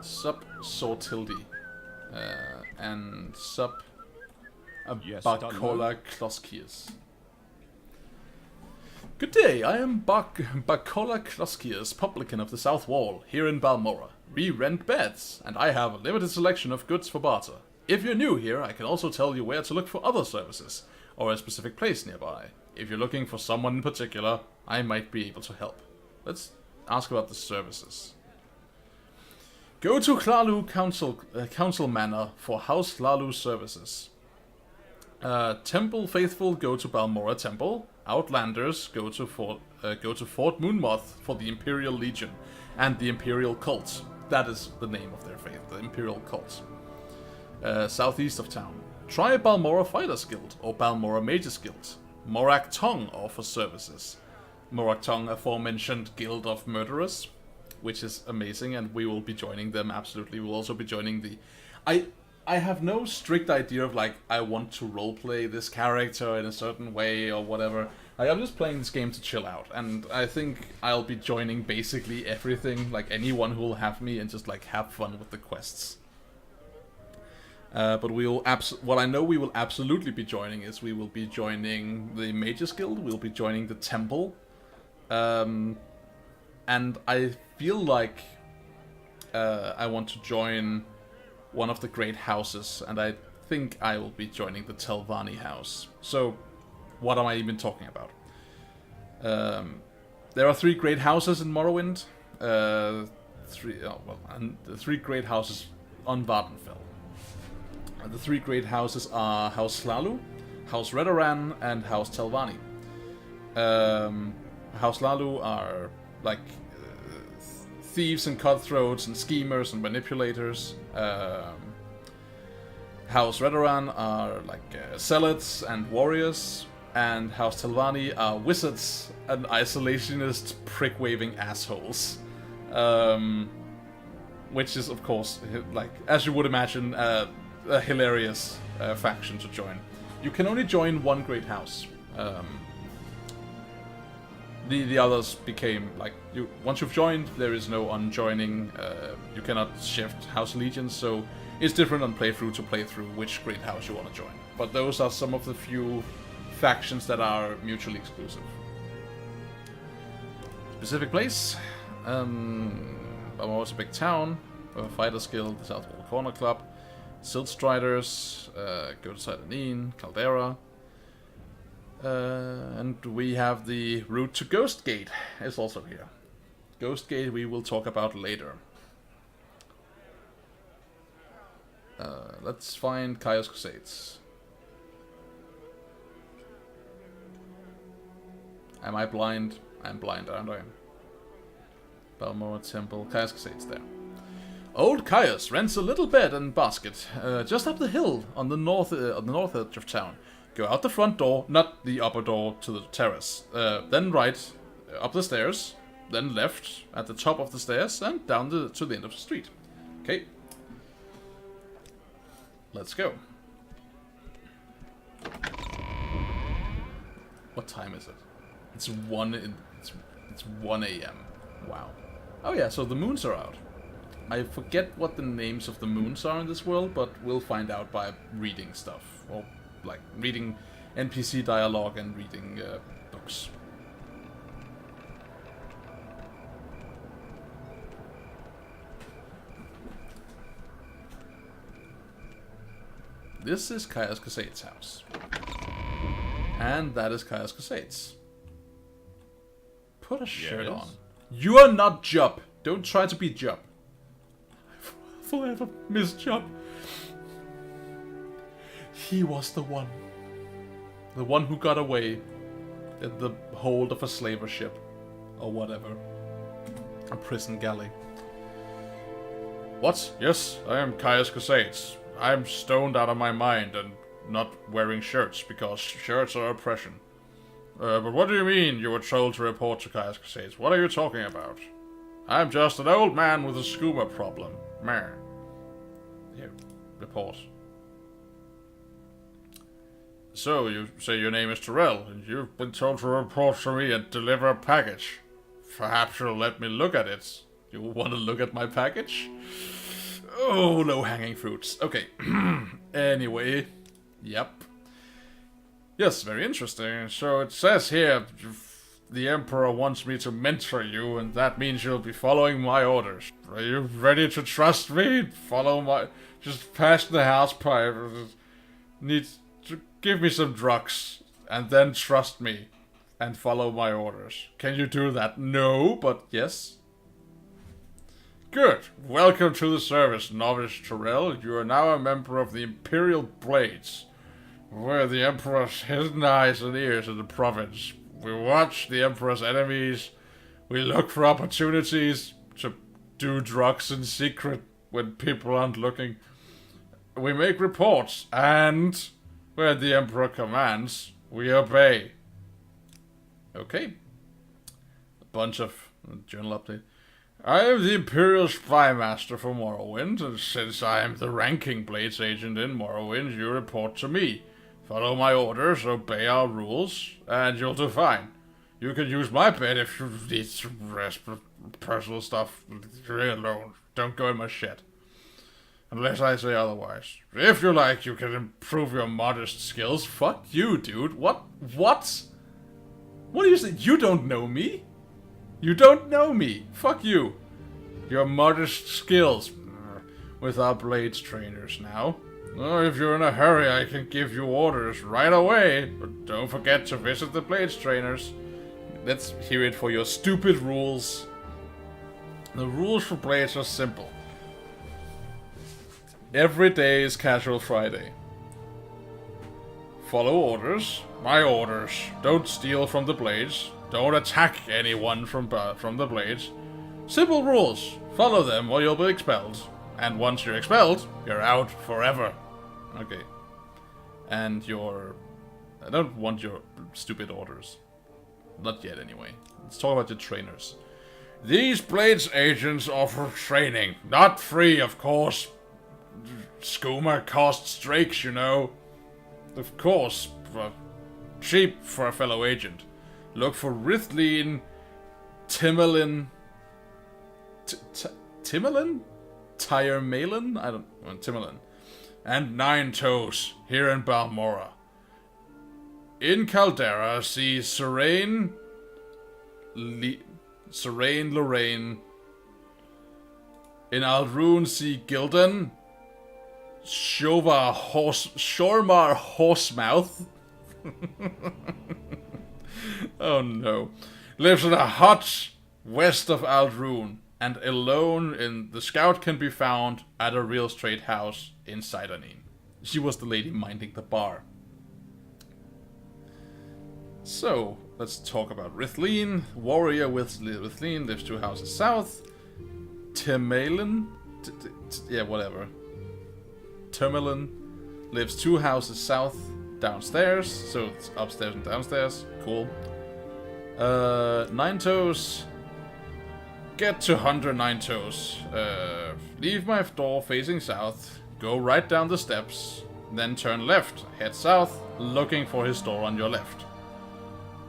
Sub Sortildi. And Sub Yes, Bakola Kloskias. Good day, I am Bakola Kloskias, publican of the South Wall, here in Balmora. We rent beds, and I have a limited selection of goods for barter. If you're new here, I can also tell you where to look for other services, or a specific place nearby. If you're looking for someone in particular, I might be able to help. Let's ask about the services. Go to Hlalu Council Manor for House Hlalu services. Temple Faithful go to Balmora Temple. Outlanders go to Fort Moonmoth for the Imperial Legion and the Imperial Cult. That is the name of their faith, the Imperial Cult. Southeast of town. Try Balmora Fighters Guild or Balmora Mages Guild. Morak Tong offers services. Morak Tong, aforementioned Guild of Murderers, which is amazing, and we will be joining them, absolutely. We'll also be joining the... I have no strict idea of, like, I want to roleplay this character in a certain way or whatever. I'm just playing this game to chill out, and I think I'll be joining basically everything, like anyone who will have me, and just, like, have fun with the quests. But we will what I know we will absolutely be joining is we will be joining the Mages Guild, we'll be joining the Temple, and I feel like I want to join one of the great houses, and I think I will be joining the Telvanni house. So, what am I even talking about? There are 3 great houses in Morrowind. And the 3 great houses on Vvardenfell. The 3 great houses are House Hlalu, House Redoran, and House Telvanni. House Hlalu are like thieves and cutthroats and schemers and manipulators. House Redoran are like zealots and warriors, and House Telvanni are wizards and isolationist prick-waving assholes. Which is, of course, like, as you would imagine, a hilarious faction to join. You can only join one great house. The others became, like, once you've joined, there is no unjoining. You cannot shift house allegiance, so it's different on playthrough to playthrough which great house you want to join. But those are some of the few factions that are mutually exclusive. Specific place. Balmora's a big town. Fighters Guild, the South Wall Corner Club, Silt Striders, go to Sidenine, Caldera. And we have the route to Ghost Gate is also here. Ghost Gate we will talk about later. Let's find Chaos Crusades. Am I blind? I'm blind, aren't I? Balmora Temple, Chaos Crusades there. Old Caius rents a little bed and basket just up the hill on the north edge of town. Go out the front door, not the upper door to the terrace. Then right, up the stairs, then left at the top of the stairs, and down to the end of the street. Okay. Let's go. What time is it? It's 1 a.m. Wow. Oh yeah, so the moons are out. I forget what the names of the moons are in this world, but we'll find out by reading stuff. Or, like, reading NPC dialogue and reading books. This is Chaos Crusades' house. And that is Chaos Crusades. Put a shirt on. You are not Jup. Don't try to be Jup. I forever miss Jup. He was the one. The one who got away in the hold of a slaver ship. Or whatever. A prison galley. What? Yes, I am Chaos Crusades. I'm stoned out of my mind and not wearing shirts because shirts are oppression. But what do you mean you were told to report to Chaos Crusades? What are you talking about? I'm just an old man with a scuba problem. Meh. Here, report. So, you say your name is Tamriel, and you've been told to report to me and deliver a package. Perhaps you'll let me look at it. You want to look at my package? Oh, low-hanging fruits. Okay. Anyway. Yep. Yes, very interesting. So it says here, the Emperor wants me to mentor you, and that means you'll be following my orders. Are you ready to trust me? Follow my... Just pass the house pipe. Need to give me some drugs, and then trust me, and follow my orders. Can you do that? No, but yes. Good. Welcome to the service, Novice Tamriel. You are now a member of the Imperial Blades. We're the Emperor's hidden eyes and ears in the province. We watch the Emperor's enemies. We look for opportunities to do drugs in secret when people aren't looking. We make reports, and when the Emperor commands, we obey. Okay. A bunch of journal update. I am the Imperial Spy Master for Morrowind, and since I am the ranking Blades agent in Morrowind, you report to me. Follow my orders, obey our rules, and you'll do fine. You can use my bed if you need some rest, but personal stuff, leave me alone. Don't go in my shed. Unless I say otherwise. If you like, you can improve your modest skills. Fuck you, dude. What? What? What do you say? You don't know me? You don't know me. Fuck you. Your modest skills. With our Blades trainers now. Oh, if you're in a hurry, I can give you orders right away. But don't forget to visit the Blades trainers. Let's hear it for your stupid rules. The rules for Blades are simple. Every day is Casual Friday. Follow orders. My orders. Don't steal from the Blades. Don't attack anyone from the Blades. Simple rules. Follow them or you'll be expelled. And once you're expelled, you're out forever. Okay. And I don't want your stupid orders. Not yet, anyway. Let's talk about your trainers. These Blades agents offer training. Not free, of course. Skooma costs drakes, you know. Of course. Cheap for a fellow agent. Look for Rithleen, Timmerlin... Timmerlin? Tyremalin? I don't know. Timmerlin. And Nine Toes, here in Balmora. In Caldera, see Serene Lorraine. In Aldrune, see Gildan. Shormar Horsemouth. Oh no. Lives in a hut west of Aldrune. And alone in the scout can be found at a real straight house in Sidonin. She was the lady minding the bar. So, let's talk about Rithleen. Warrior with Rithleen lives 2 houses south. Timalin? Yeah, whatever. Termalin lives 2 houses south, downstairs. So, it's upstairs and downstairs. Cool. Nine Toes. Get to Hunter Nine Toes. Leave my door facing south. Go right down the steps. Then turn left. Head south. Looking for his door on your left.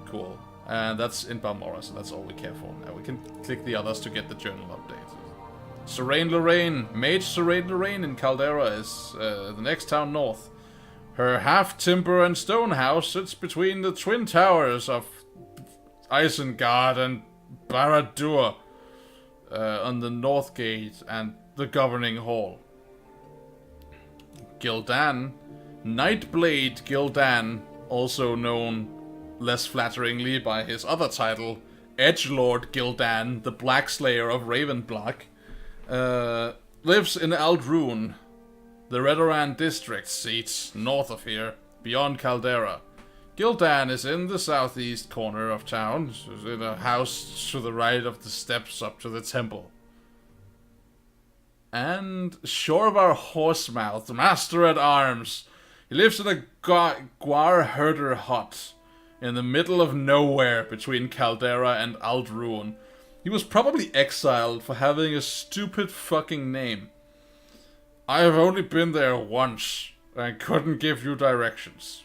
Cool. And that's in Balmora, so that's all we care for. Now we can click the others to get the journal update. Serene Lorraine. Mage Serene Lorraine in Caldera is the next town north. Her half-timber and stone house sits between the twin towers of Isengard and Barad-dûr. On the north gate and the governing hall. Gildan, Nightblade Gildan, also known less flatteringly by his other title, Edgelord Gildan, the Black Slayer of Ravenblock, lives in Aldrune, the Redoran district seat north of here, beyond Caldera. Gildan is in the southeast corner of town, in a house to the right of the steps up to the temple. And Shormar Horsemouth, Master at Arms. He lives in a Gwar herder hut in the middle of nowhere between Caldera and Aldrune. He was probably exiled for having a stupid fucking name. I have only been there once and couldn't give you directions.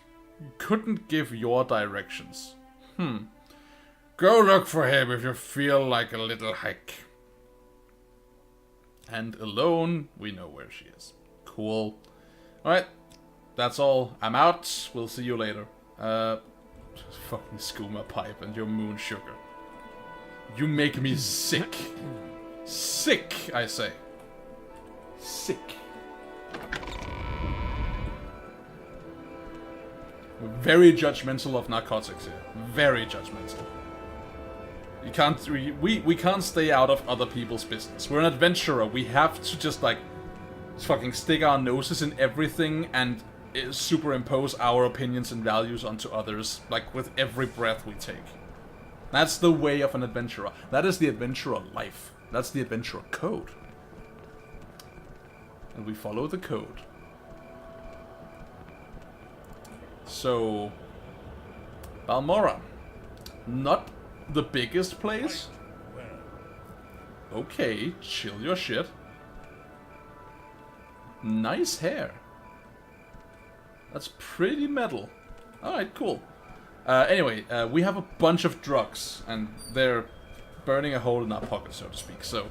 Couldn't give your directions. Go look for him if you feel like a little hike. And alone, we know where she is. Cool. Alright, that's all. I'm out. We'll see you later. Fucking skooma pipe and your moon sugar. You make me sick. Sick, I say. Sick. We're very judgmental of narcotics here. Very judgmental. You can't... We can't stay out of other people's business. We're an adventurer. We have to just, like, fucking stick our noses in everything and superimpose our opinions and values onto others, like, with every breath we take. That's the way of an adventurer. That is the adventurer life. That's the adventurer code. And we follow the code. So, Balmorra. Not the biggest place. Okay, chill your shit. Nice hair. That's pretty metal. Alright, cool. Anyway, we have a bunch of drugs, and they're burning a hole in our pocket, so to speak. So,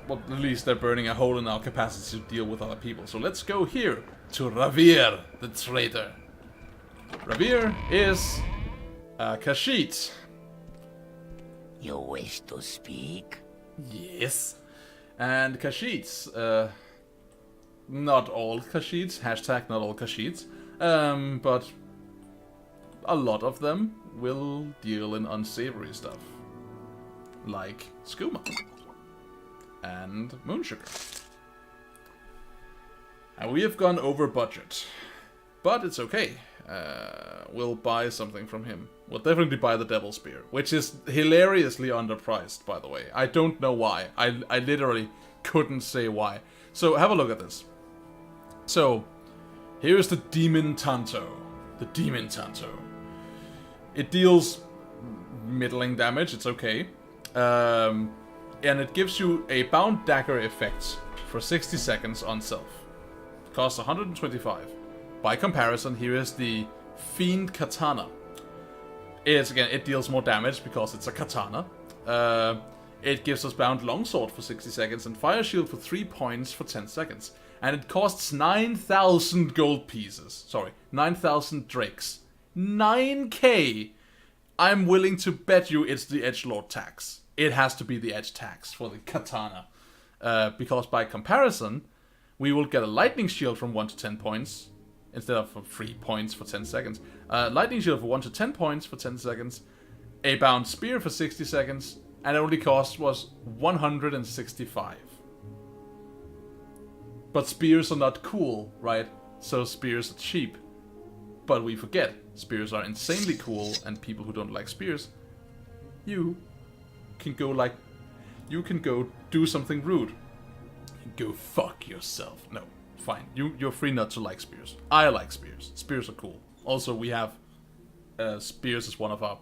well, at least they're burning a hole in our capacity to deal with other people. So let's go here to Ravir, the traitor. Ravir is Khajiit. You wish to speak? Yes. And Khajiits, not all Khajiits, hashtag not all Khajiits, but a lot of them will deal in unsavory stuff. Like skooma. And moon sugar. And we have gone over budget. But it's okay. We'll buy something from him. We'll definitely buy the Devil Spear, which is hilariously underpriced, by the way. I don't know why. I literally couldn't say why. So have a look at this. So, here's the Demon Tanto. The Demon Tanto. It deals middling damage, it's okay. And it gives you a bound dagger effect for 60 seconds on self. Costs 125. By comparison, here is the Fiend Katana. It deals more damage because it's a katana. It gives us bound longsword for 60 seconds and fire shield for 3 points for 10 seconds. And it costs 9,000 gold pieces. Sorry, 9,000 drakes. 9k! I'm willing to bet you it's the edgelord tax. It has to be the edge tax for the katana. Because by comparison, we will get a lightning shield from 1 to 10 points. Instead of 3 points for 10 seconds. Lightning shield for 1 to 10 points for 10 seconds. A bound spear for 60 seconds. And it only cost was 165. But spears are not cool, right? So spears are cheap. But we forget, spears are insanely cool, and people who don't like spears, you can go do something rude. Go fuck yourself. No, fine. You're free not to like spears. I like spears. Spears are cool. Also, we have spears as one of our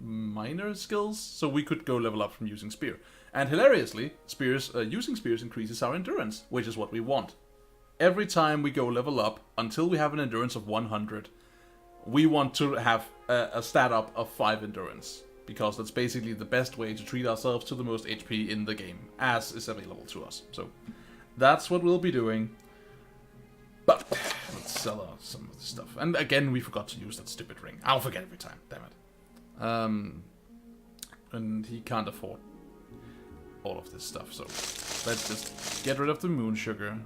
minor skills, so we could go level up from using spear. And hilariously, using spears increases our endurance, which is what we want. Every time we go level up, until we have an endurance of 100, we want to have a stat up of 5 endurance. Because that's basically the best way to treat ourselves to the most HP in the game, as is available to us. So, that's what we'll be doing. But, let's sell some of the stuff. And again, we forgot to use that stupid ring. I'll forget every time, damn it. And he can't afford all of this stuff, so let's just get rid of the moon sugar and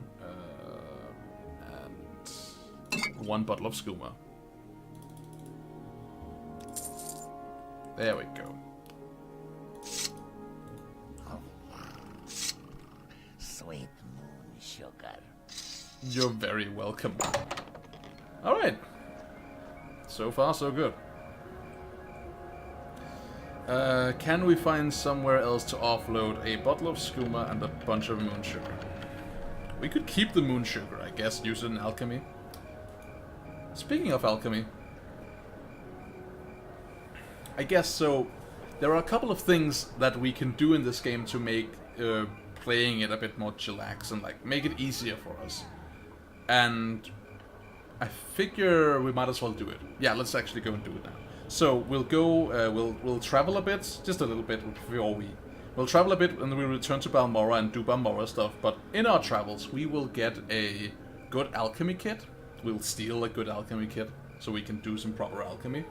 1 bottle of skooma. There we go. Sweet moon sugar. You're very welcome. Alright. So far, so good. Can we find somewhere else to offload a bottle of skooma and a bunch of moon sugar? We could keep the moon sugar, I guess, use it in alchemy. Speaking of alchemy, I guess so. There are a couple of things that we can do in this game to make playing it a bit more chillax and like make it easier for us. And I figure we might as well do it. Yeah, let's actually go and do it now. So we'll go, we'll travel a bit, just a little bit We'll travel a bit and then we'll return to Balmora and do Balmora stuff, but in our travels we will get a good alchemy kit. We'll steal a good alchemy kit so we can do some proper alchemy.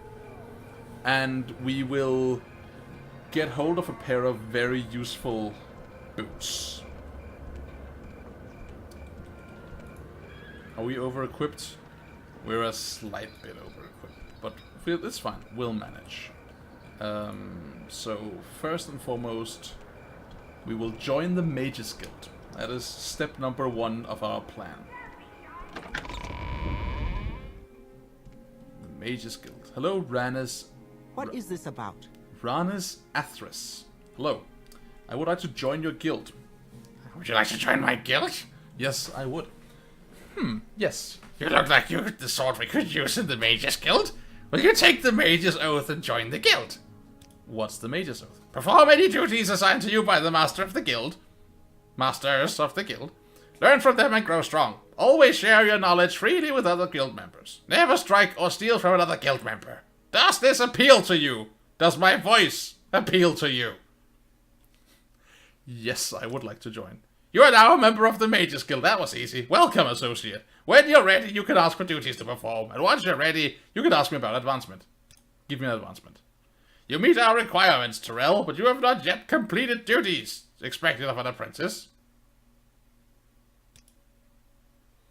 And we will get hold of a pair of very useful boots. Are we over-equipped? We're a slight bit over-equipped, but it's fine. We'll manage. So, first and foremost, we will join the Mages Guild. That is step number 1 of our plan. The Mages Guild. Hello, Ranas. What is this about? Ranas Athris. Hello. I would like to join your guild. Would you like to join my guild? Yes, I would. Yes. You look like you're the sort we could use in the Mages Guild. Will you take the Mage's Oath and join the guild? What's the Mage's Oath? Perform any duties assigned to you by the Master of the Guild. Masters of the Guild. Learn from them and grow strong. Always share your knowledge freely with other guild members. Never strike or steal from another guild member. Does this appeal to you? Does my voice appeal to you? Yes, I would like to join. You are now a member of the Mages Guild. That was easy. Welcome, associate. When you're ready, you can ask for duties to perform. And once you're ready, you can ask me about advancement. Give me an advancement. You meet our requirements, Tamriel, but you have not yet completed duties expected of an apprentice.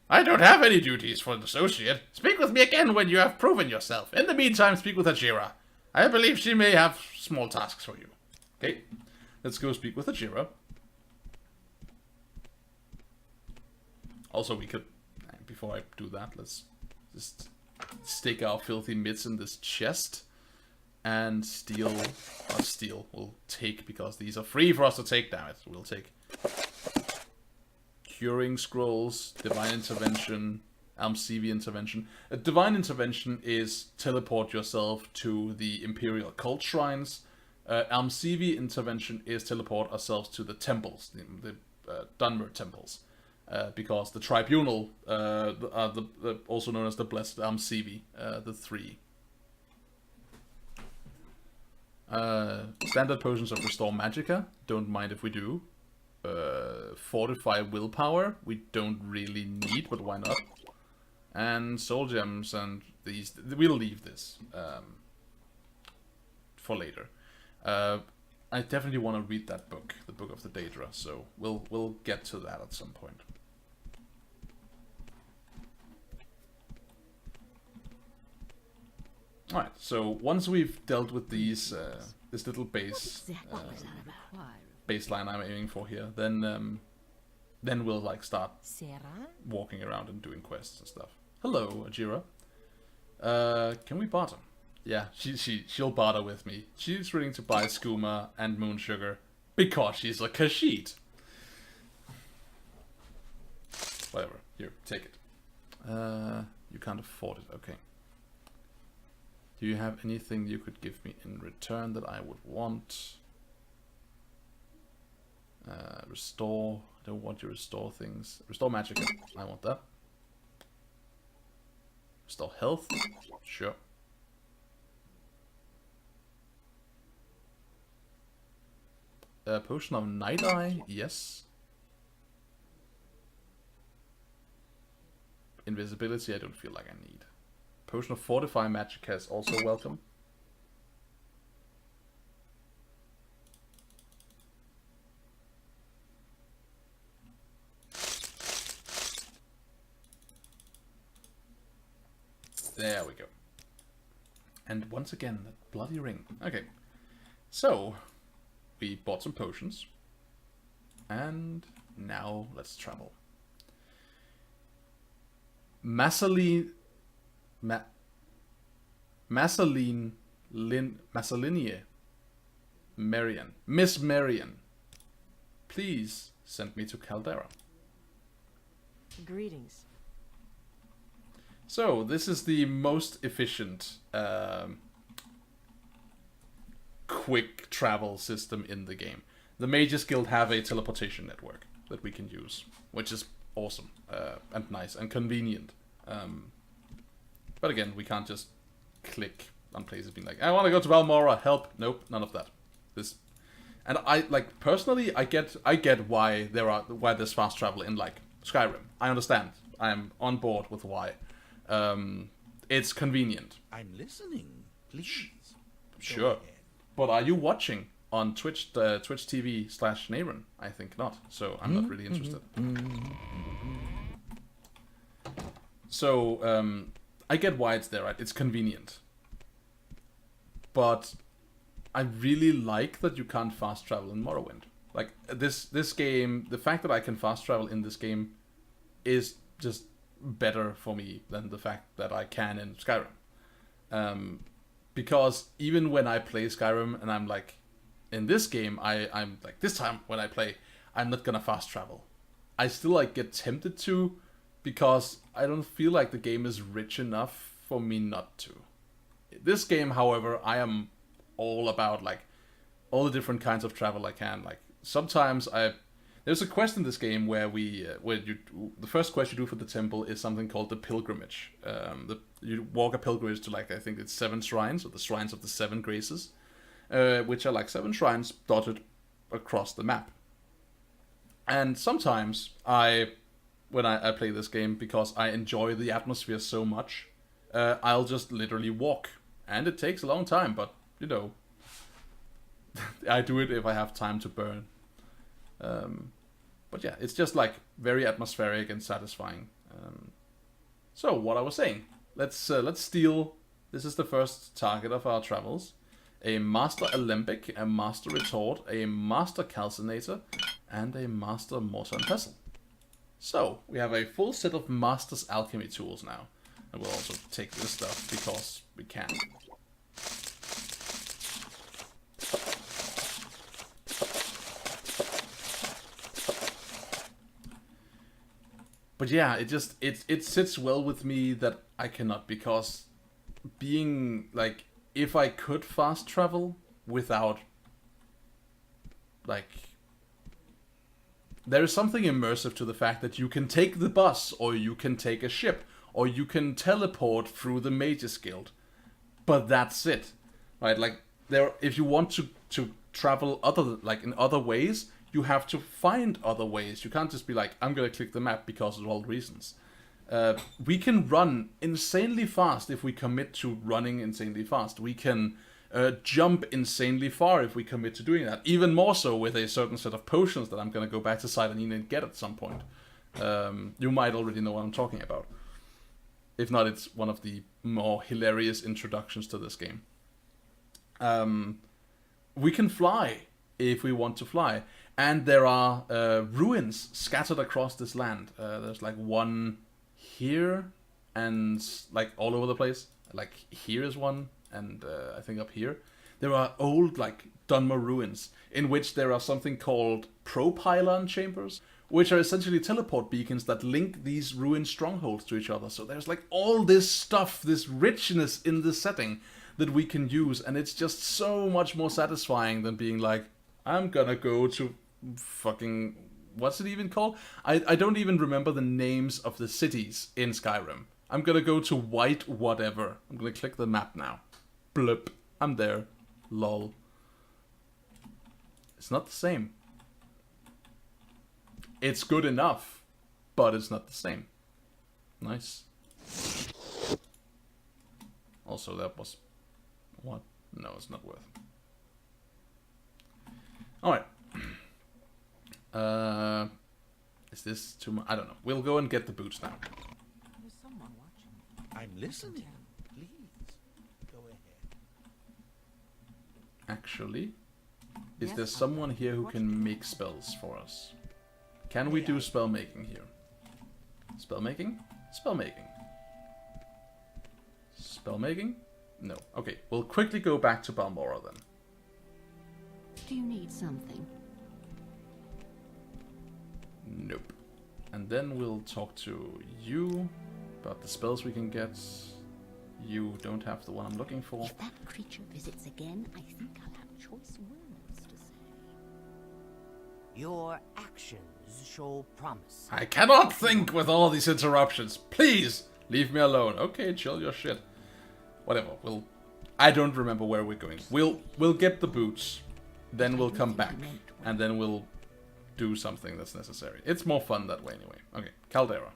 I don't have any duties for an associate. Speak with me again when you have proven yourself. In the meantime, speak with Ajira. I believe she may have small tasks for you. Okay, let's go speak with Ajira. Also, we could, before I do that, let's just stick our filthy mitts in this chest and steal, we'll take, because these are free for us to take, damn it. We'll take Curing Scrolls, Divine Intervention, Almsevi Intervention. A Divine Intervention is teleport yourself to the Imperial Cult Shrines. Almsevi Intervention is teleport ourselves to the temples, the Dunmer temples. Because the Tribunal are also known as the Blessed Almsevi, the 3. Standard potions of Restore Magicka, don't mind if we do. Fortify Willpower, we don't really need, but why not? And Soul Gems, and these, we'll leave this for later. I definitely want to read that book, the Book of the Daedra, so we'll get to that at some point. Alright, so once we've dealt with these, this little baseline I'm aiming for here, then we'll like start walking around and doing quests and stuff. Hello, Ajira. Can we barter? Yeah, she'll barter with me. She's willing to buy skooma and moon sugar because she's a Khajiit. Whatever. Here, take it. You can't afford it. Okay. Do you have anything you could give me in return that I would want? Restore. I don't want you to restore things. Restore magic. I want that. Restore health. Sure. Potion of Night Eye. Yes. Invisibility I don't feel like I need. Potion of Fortify Magicka is also welcome. There we go. And once again, that bloody ring. Okay. So, we bought some potions. And now let's travel. Massalinie Marian. Miss Marian. Please send me to Caldera. Greetings. So, this is the most efficient quick travel system in the game. The Mages Guild have a teleportation network that we can use, which is awesome and nice and convenient. But again, we can't just click on places being like, I want to go to Balmora, help. Nope, none of that. This, And I like personally, I get why there's fast travel in like Skyrim. I understand. I'm on board with why. It's convenient. I'm listening. Please. Sure. But are you watching on Twitch TV/Naren? I think not. So I'm not really interested. So I get why it's there, right? It's convenient. But I really like that you can't fast travel in Morrowind. Like this game, the fact that I can fast travel in this game is just better for me than the fact that I can in Skyrim. Because even when I play Skyrim and I'm like, in this game, I'm like, this time when I play, I'm not gonna fast travel. I still like get tempted to, because I don't feel like the game is rich enough for me not to. This game, however, I am all about like all the different kinds of travel I can. Like sometimes there's a quest in this game where the first quest you do for the temple is something called the pilgrimage. You walk a pilgrimage to like, I think it's 7 shrines, or the shrines of the 7 graces, which are like 7 shrines dotted across the map. And sometimes when I play this game, because I enjoy the atmosphere so much, I'll just literally walk, and it takes a long time, but you know, I do it if I have time to burn. But yeah, it's just like very atmospheric and satisfying. So what I was saying, let's steal. This is the first target of our travels: a Master Alembic, a Master Retort, a Master Calcinator, and a Master Mortar and Pestle. So we have a full set of Master's Alchemy tools now, and we'll also take this stuff because we can. But yeah, it sits well with me that I cannot, because being like, if I could fast travel without like, there is something immersive to the fact that you can take the bus, or you can take a ship, or you can teleport through the Mages Guild, but that's it, right? Like if you want to travel in other ways, you have to find other ways. You can't just be like, I'm gonna click the map because of all reasons. We can run insanely fast if we commit to running insanely fast. We can jump insanely far if we commit to doing that. Even more so with a certain set of potions that I'm gonna go back to Silenine and get at some point. You might already know what I'm talking about. If not, it's one of the more hilarious introductions to this game. We can fly if we want to fly. And there are ruins scattered across this land. There's like one here, and like all over the place. Like here is one, and I think up here. There are old like Dunmer ruins, in which there are something called propylon chambers, which are essentially teleport beacons that link these ruined strongholds to each other. So there's like all this stuff, this richness in the setting that we can use, and it's just so much more satisfying than being like, I'm gonna go to fucking, what's it even called? I don't even remember the names of the cities in Skyrim. I'm gonna go to White whatever. I'm gonna click the map now. Blip. I'm there. Lol. It's not the same. It's good enough, but it's not the same. Nice. Also, that was... What? No, it's not worth. Alright. Is this too much? I don't know. We'll go and get the boots now. There's someone watching. I'm listening. Please, go ahead. Actually, is there someone here who can make spells for us? Can we do spell making here? Spell making? Spell making. Spell making? No. Okay, we'll quickly go back to Balmora then. Do you need something? Nope. And then we'll talk to you about the spells we can get. You don't have the one I'm looking for. If that creature visits again, I think I'll have choice words to say. Your actions show promise. I cannot think with all these interruptions. Please leave me alone. Okay, chill your shit. Whatever. I don't remember where we're going. We'll get the boots. then we'll come back, and then we'll do something that's necessary. It's more fun that way anyway. Okay, Caldera.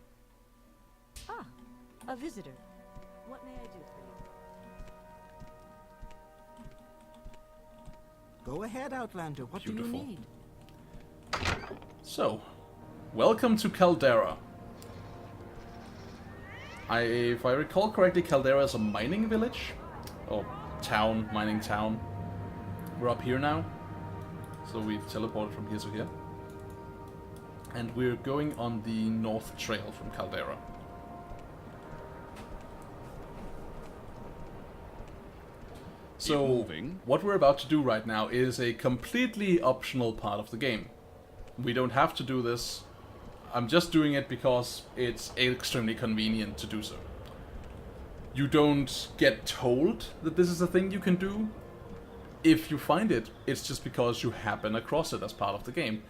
Ah, a visitor. What may I do for you? Go ahead, Outlander. What Beautiful. do you need? So, welcome to Caldera. If I recall correctly, Caldera is a mining village? Or town, mining town. We're up here now. So we've teleported from here to here. And we're going on the north trail from Caldera. So, what we're about to do right now is a completely optional part of the game. We don't have to do this. I'm just doing it because it's extremely convenient to do so. You don't get told that this is a thing you can do. If you find it, it's just because you happen across it as part of the game.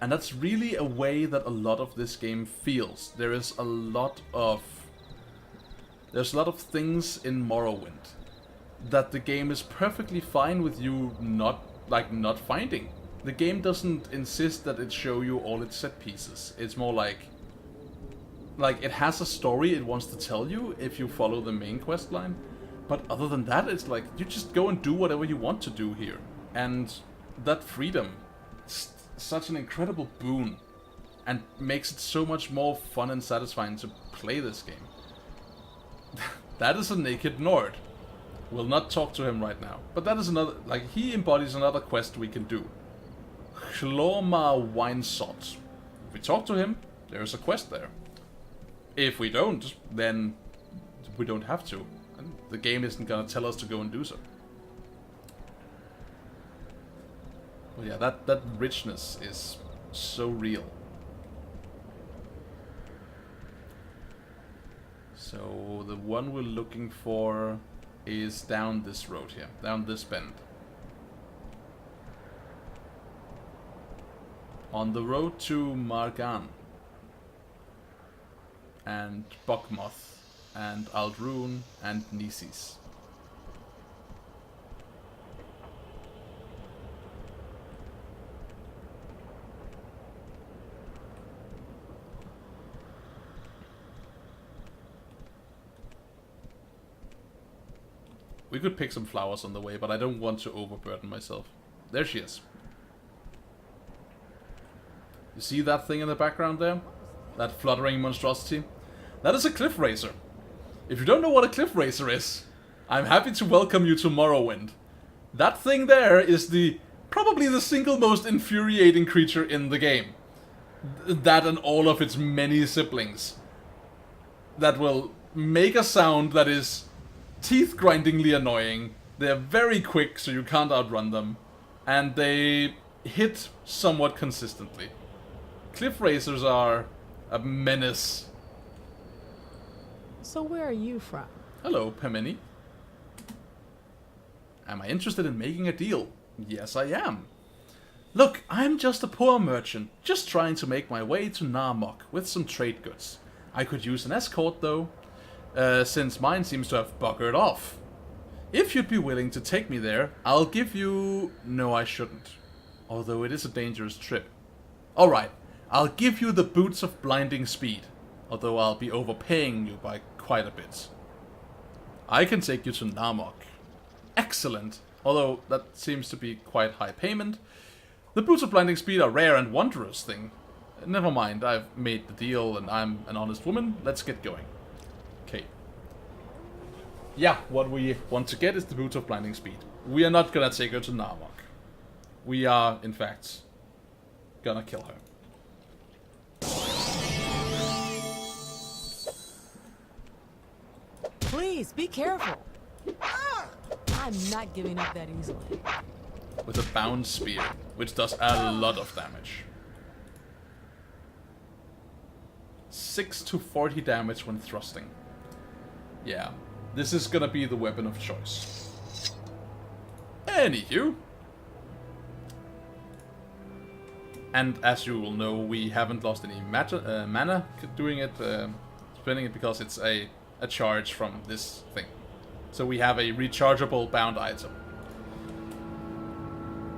And that's really a way that a lot of this game feels. There's a lot of things in Morrowind that the game is perfectly fine with you not finding. The game doesn't insist that it show you all its set pieces. It's more like it has a story it wants to tell you if you follow the main quest line. But other than that, it's like you just go and do whatever you want to do here. And that freedom is such an incredible boon and makes it so much more fun and satisfying to play this game. That is a naked Nord. We'll not talk to him right now. But that is another, he embodies another quest we can do. Hlorma Winesot. If we talk to him, there's a quest there. If we don't, then we don't have to. And the game isn't gonna tell us to go and do so. But yeah, that richness is so real. So the one we're looking for is down this road here, down this bend. On the road to Margan and Bokmoth and Aldrune and Nisis. We could pick some flowers on the way, but I don't want to overburden myself. There she is. You see that thing in the background there? That fluttering monstrosity? That is a cliff racer. If you don't know what a cliff racer is, I'm happy to welcome you to Morrowind. That thing there is probably the single most infuriating creature in the game. That and all of its many siblings. That will make a sound that is teeth-grindingly annoying. They're very quick, so you can't outrun them. And they hit somewhat consistently. Cliff racers are a menace. So where are you from? Hello, Pemini. Am I interested in making a deal? Yes, I am. Look, I'm just a poor merchant, just trying to make my way to Narmok with some trade goods. I could use an escort, though, since mine seems to have buggered off. If you'd be willing to take me there, I'll give you... No, I shouldn't. Although it is a dangerous trip. Alright, I'll give you the boots of blinding speed. Although I'll be overpaying you by quite a bit. I can take you to Narmok. Excellent. Although that seems to be quite high payment. The boots of blinding speed are rare and wondrous thing. Never mind, I've made the deal and I'm an honest woman. Let's get going. Okay. Yeah, what we want to get is the boots of blinding speed. We are not gonna take her to Narmok. We are, in fact, gonna kill her. Please, be careful. I'm not giving up that easily. With a bound spear, which does a lot of damage. 6 to 40 damage when thrusting. Yeah, this is gonna be the weapon of choice. Anywho. And as you will know, we haven't lost any mana doing it, spending it because it's a charge from this thing. So we have a rechargeable bound item.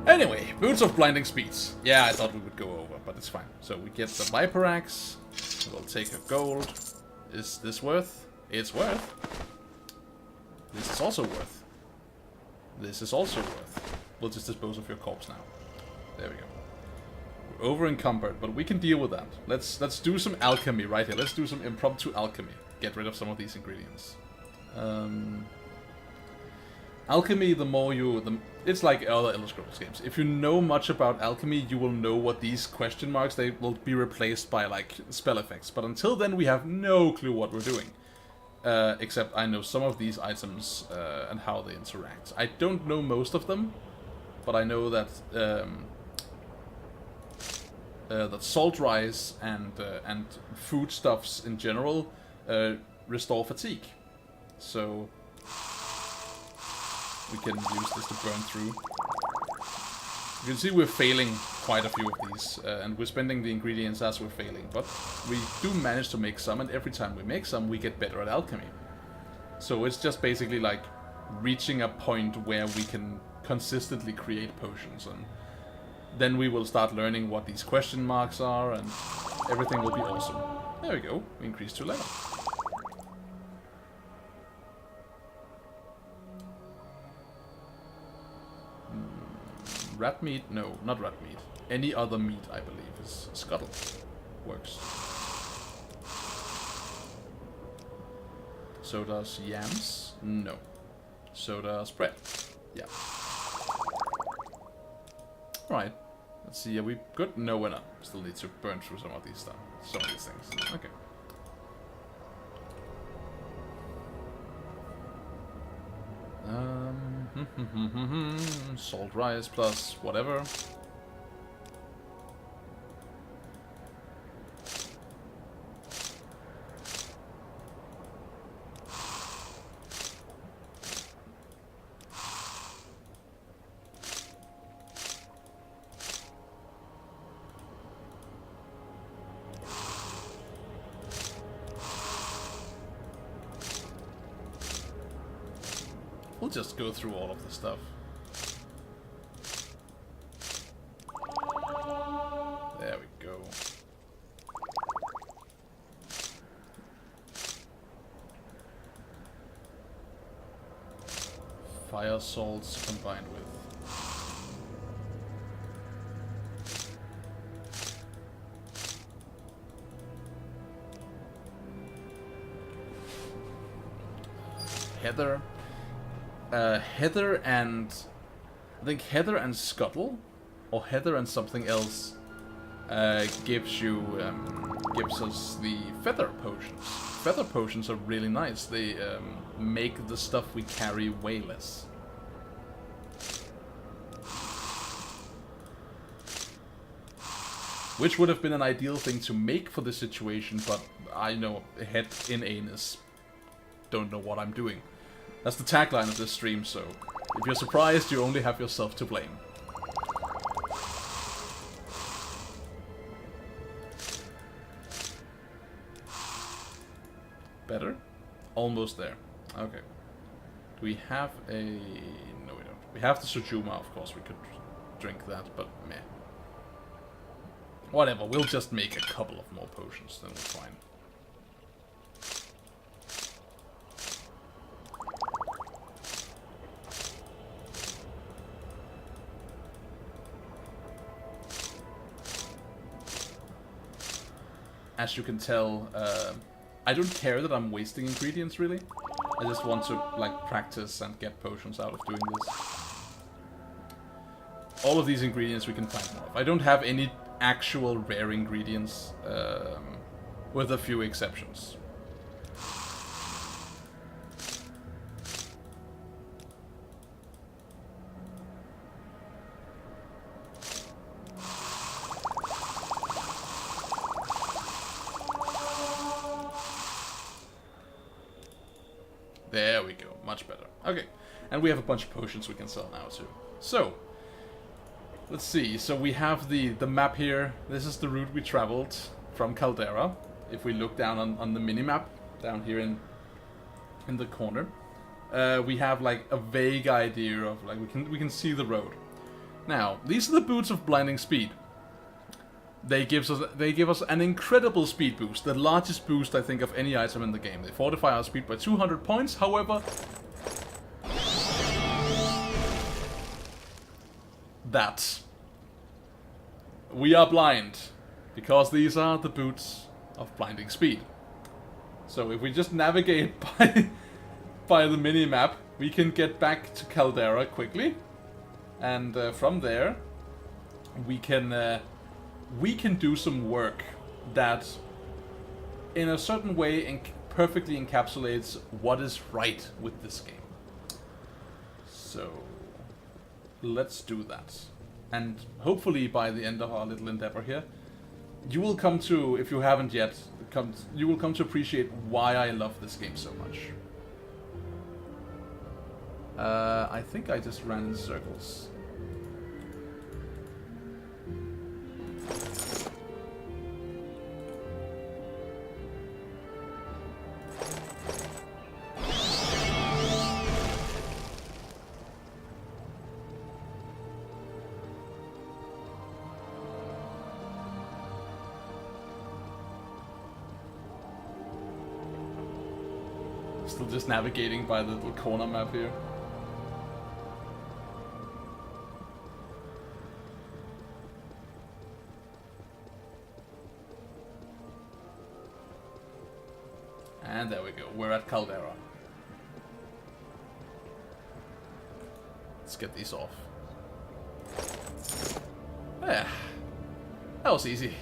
Anyway, Boots of Blinding Speeds. Yeah, I thought we would go over, but it's fine. So we get the Viper Axe. We'll take a gold. Is this worth? It's worth. This is also worth. This is also worth. We'll just dispose of your corpse now. There we go. We're over encumbered, but we can deal with that. Let's do some alchemy right here. Let's do some impromptu alchemy. Get rid of some of these ingredients. Alchemy, the more you... it's like other Elder Scrolls games. If you know much about alchemy, you will know what these question marks, they will be replaced by, like, spell effects. But until then, we have no clue what we're doing. Except I know some of these items and how they interact. I don't know most of them, but I know that that salt rise and foodstuffs in general restore fatigue. So we can use this to burn through. You can see we're failing quite a few of these, and we're spending the ingredients as we're failing, but we do manage to make some, and every time we make some, we get better at alchemy. So it's just basically like reaching a point where we can consistently create potions, and then we will start learning what these question marks are, and everything will be awesome. There we go, we increased to level. Rat meat? No, not rat meat. Any other meat, I believe, is scuttle. Works. So does yams? No. So does bread. Yeah. Alright. Let's see, are we good? No, we're not. Still need to burn through some of these stuff. Some of these things. Okay. Salt rice plus whatever. We'll just go through all of the stuff. There we go. Fire salts combined with. Heather. Heather and... I think Heather and Scuttle, or Heather and something else, gives us the feather potions. Feather potions are really nice. They make the stuff we carry way less. Which would have been an ideal thing to make for this situation, but I know head in anus. Don't know what I'm doing. That's the tagline of this stream, so if you're surprised, you only have yourself to blame. Better? Almost there. Okay. Do we have a... No, we don't. We have the Sujuma, of course, we could drink that, but meh. Whatever, we'll just make a couple of more potions, then we're fine. As you can tell, I don't care that I'm wasting ingredients, really. I just want to, like, practice and get potions out of doing this. All of these ingredients we can find more of. I don't have any actual rare ingredients, with a few exceptions. There we go, much better. Okay, and we have a bunch of potions we can sell now too. So, let's see. So we have the map here. This is the route we traveled from Caldera. If we look down on the mini-map, down here in the corner, we have like a vague idea of, like, we can see the road. Now, these are the boots of blinding speed. They give us an incredible speed boost, the largest boost I think of any item in the game. They fortify our speed by 200 points, however, we are blind, because these are the boots of blinding speed. So if we just navigate by the mini-map, we can get back to Caldera quickly, and from there we can do some work that in a certain way perfectly encapsulates what is right with this game. So let's do that. And hopefully by the end of our little endeavor here, you will come to, if you haven't yet, you will come to appreciate why I love this game so much. I think I just ran in circles. Still just navigating by the little corner map here. And there we go, we're at Caldera. Let's get these off. Yeah, that was easy.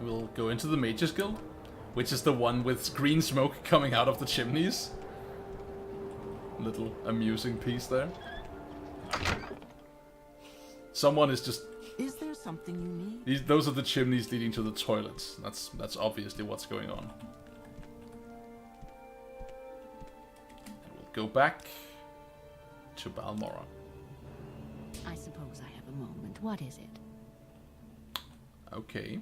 We'll go into the Mages Guild, which is the one with green smoke coming out of the chimneys. Little amusing piece there. Someone is just... Is there something you need? Those are the chimneys leading to the toilets. That's obviously what's going on. And we'll go back to Balmorra. I suppose I have a moment. What is it? Okay.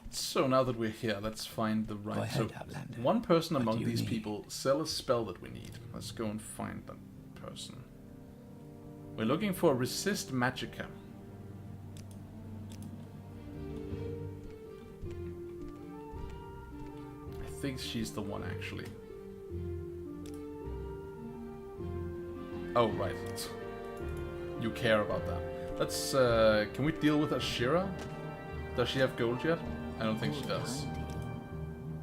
So now that we're here, let's find the right... Go ahead, so Outlander. one person What among do you these need? people sell a spell that we need. Let's go and find that person. We're looking for Resist Magicka. I think she's the one, actually. Oh, right. You care about that. Let's, can we deal with Ashira? Does she have gold yet? I don't think she does.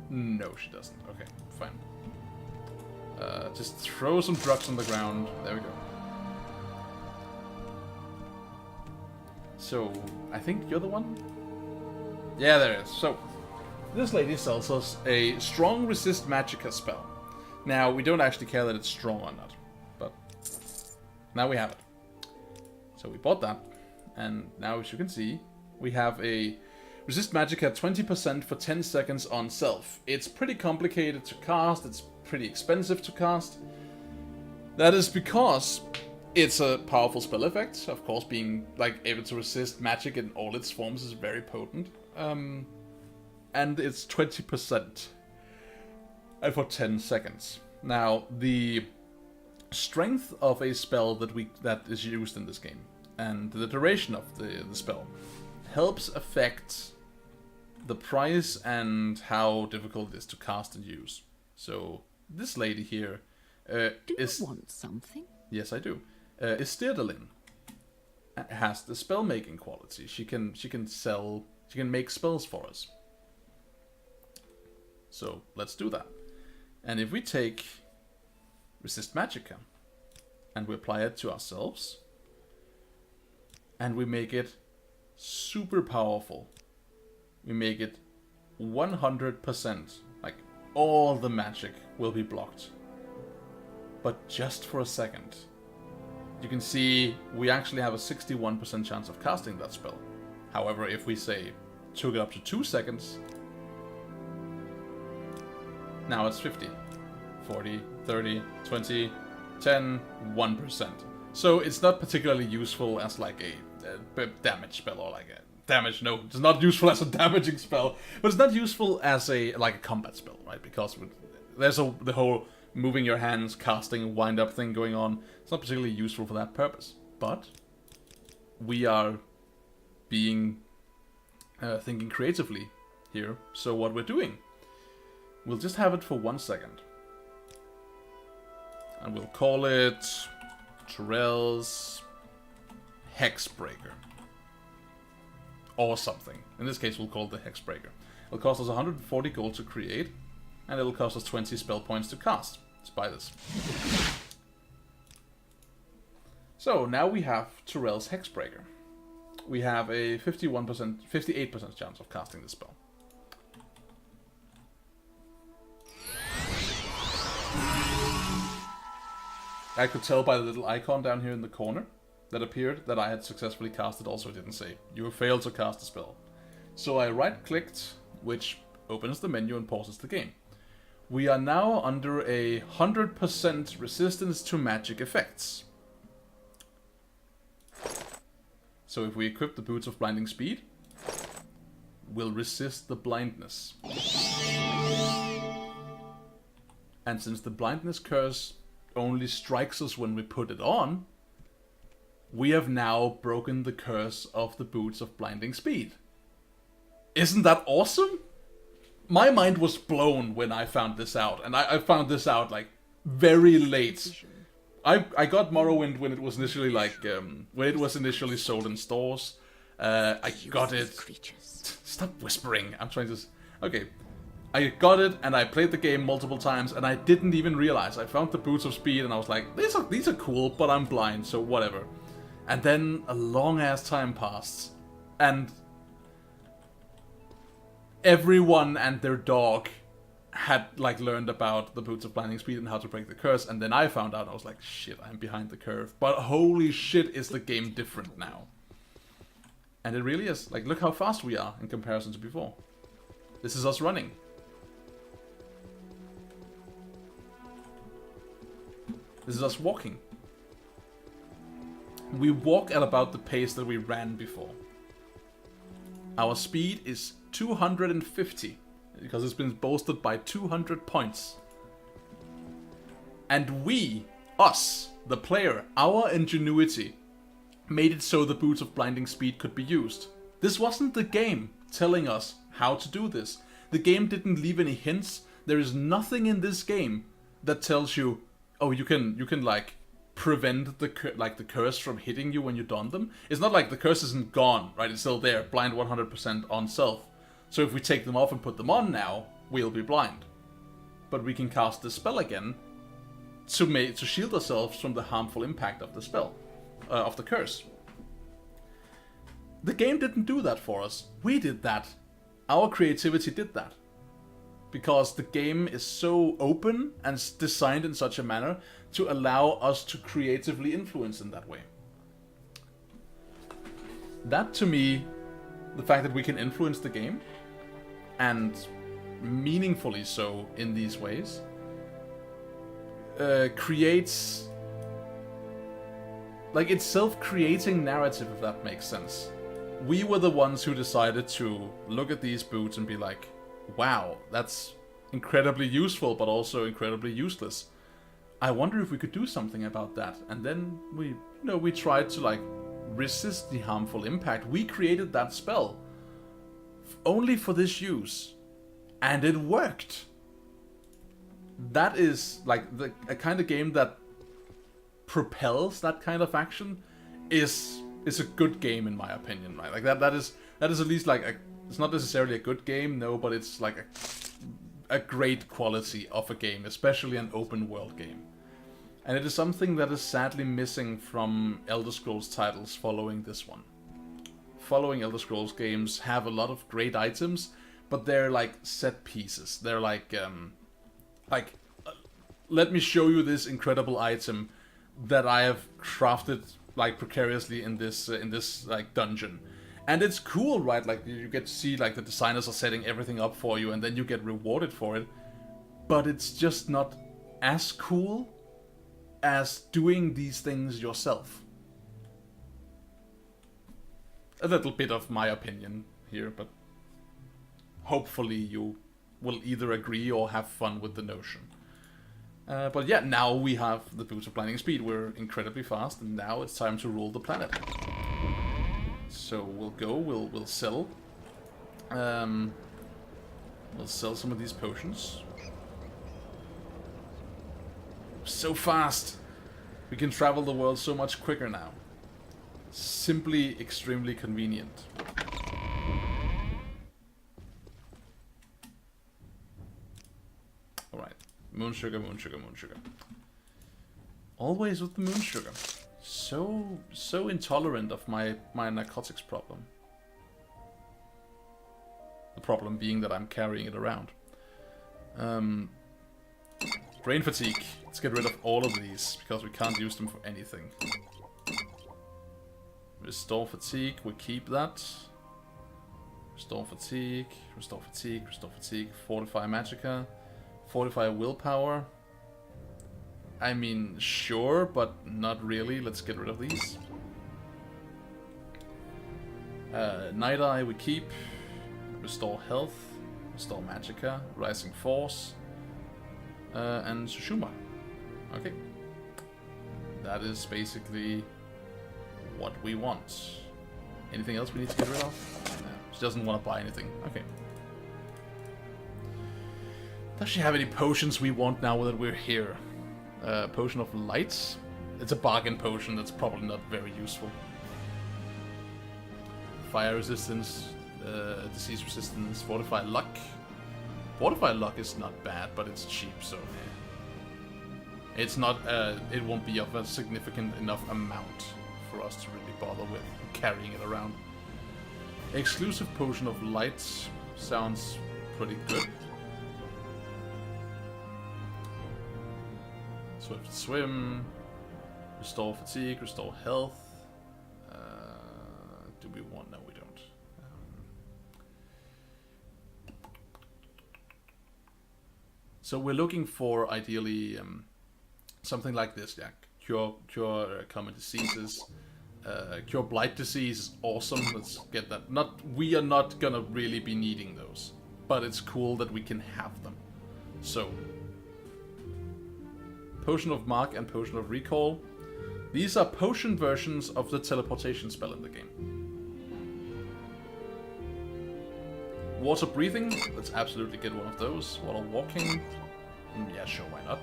No, she doesn't. Okay, fine. Just throw some drugs on the ground. There we go. So, I think you're the one? Yeah, there is. So, this lady sells us a strong resist magicka spell. Now, we don't actually care that it's strong or not, but now we have it. So we bought that, and now as you can see, we have a resist magicka 20% for 10 seconds on self. It's pretty complicated to cast, it's pretty expensive to cast. That is because it's a powerful spell effect. Of course, being like able to resist magic in all its forms is very potent. And it's 20% and for 10 seconds. Now, the strength of a spell that is used in this game and the duration of the spell helps affect the price and how difficult it is to cast and use. So this lady here Do is... you want something? Yes, I do. Is Styrdelin. Has the spell making quality. She can make spells for us. So let's do that. And if we take Resist Magicka and we apply it to ourselves and we make it super powerful, we make it 100%, like all the magic will be blocked, but just for a second. You can see we actually have a 61% chance of casting that spell. However, if we say took it up to 2 seconds, now it's 50, 40, 30, 20, 10, 1%. So it's not particularly useful as like a damage spell or like a damage. No, it's not useful as a damaging spell, but it's not useful as a combat spell, right? Because there's the whole moving your hands, casting, wind-up thing going on. It's not particularly useful for that purpose. But we are being thinking creatively here. So what we're doing, we'll just have it for 1 second. And we'll call it Tamriel's Hexbreaker. Or something. In this case, we'll call it the Hexbreaker. It'll cost us 140 gold to create, and it'll cost us 20 spell points to cast. Let's buy this. So, now we have Tamriel's Hexbreaker. We have a 58% chance of casting this spell. I could tell by the little icon down here in the corner that appeared that I had successfully casted. Also, it didn't say, you have failed to cast a spell. So I right-clicked, which opens the menu and pauses the game. We are now under a 100% resistance to magic effects. So if we equip the Boots of Blinding Speed, we'll resist the blindness. And since the blindness curse only strikes us when we put it on, we have now broken the curse of the Boots of Blinding Speed. Isn't that awesome? My mind was blown when I found this out, and I found this out like very late. I got Morrowind when it was initially sold in stores. I got it. Stop whispering. I'm trying to. Okay. I got it and I played the game multiple times and I didn't even realize. I found the Boots of Speed and I was like, these are cool, but I'm blind, so whatever. And then a long ass time passed and everyone and their dog had like learned about the Boots of Blinding Speed and how to break the curse, and then I found out and I was like, shit, I'm behind the curve. But holy shit, is the game different now. And it really is. Like, look how fast we are in comparison to before. This is us running. This is us walking. We walk at about the pace that we ran before. Our speed is 250, because it's been boosted by 200 points. And we, us, the player, our ingenuity, made it so the Boots of Blinding Speed could be used. This wasn't the game telling us how to do this. The game didn't leave any hints. There is nothing in this game that tells you, oh, you can like prevent the curse from hitting you when you don them. It's not like the curse isn't gone, right? It's still there, blind 100% on self. So if we take them off and put them on now, we'll be blind. But we can cast the spell again to shield ourselves from the harmful impact of the spell, of the curse. The game didn't do that for us. We did that. Our creativity did that. Because the game is so open and designed in such a manner to allow us to creatively influence in that way. That, to me, the fact that we can influence the game, and meaningfully so in these ways, creates... like, it's self-creating narrative, if that makes sense. We were the ones who decided to look at these boots and be like, wow, that's incredibly useful, but also incredibly useless. I wonder if we could do something about that. And then we tried to like resist the harmful impact. We created that spell only for this use, and it worked. That is like a kind of game that propels that kind of action is a good game in my opinion, right? Like that is at least like it's not necessarily a good game, no, but it's like a great quality of a game, especially an open world game. And it is something that is sadly missing from Elder Scrolls titles following this one. Following Elder Scrolls games have a lot of great items, but they're like set pieces. They're like let me show you this incredible item that I have crafted like precariously in this like dungeon. And it's cool, right? Like you get to see like the designers are setting everything up for you and then you get rewarded for it. But it's just not as cool as doing these things yourself. A little bit of my opinion here, but hopefully you will either agree or have fun with the notion. But yeah, now we have the boots of blinding speed. We're incredibly fast, and now it's time to rule the planet. So we'll go. We'll sell. We'll sell some of these potions. So fast. We can travel the world so much quicker now. Simply extremely convenient. Alright. Moon sugar, moon sugar, moon sugar. Always with the moon sugar. So intolerant of my narcotics problem. The problem being that I'm carrying it around. Brain fatigue. Let's get rid of all of these, because we can't use them for anything. Restore fatigue, we keep that. Restore fatigue, restore fatigue, restore fatigue. Fortify magicka. Fortify willpower. I mean, sure, but not really. Let's get rid of these. Night Eye we keep. Restore health. Restore magicka. Rising force. And Tsushima. Okay. That is basically what we want. Anything else we need to get rid of? No, she doesn't want to buy anything. Okay. Does she have any potions we want now that we're here? Potion of Light. It's a bargain potion that's probably not very useful. Fire resistance, disease resistance, Fortify Luck. Fortify Luck is not bad, but it's cheap, so it's not. It won't be of a significant enough amount for us to really bother with carrying it around. Exclusive Potion of Light sounds pretty good. Swift Swim, restore fatigue, restore health. Do we want? No, we don't. So we're looking for ideally something like this, yeah. Cure common diseases. Cure blight disease is awesome. Let's get that. We are not gonna really be needing those, but it's cool that we can have them. So. Potion of Mark and Potion of Recall. These are potion versions of the teleportation spell in the game. Water Breathing. Let's absolutely get one of those. Water Walking. Yeah, sure, why not?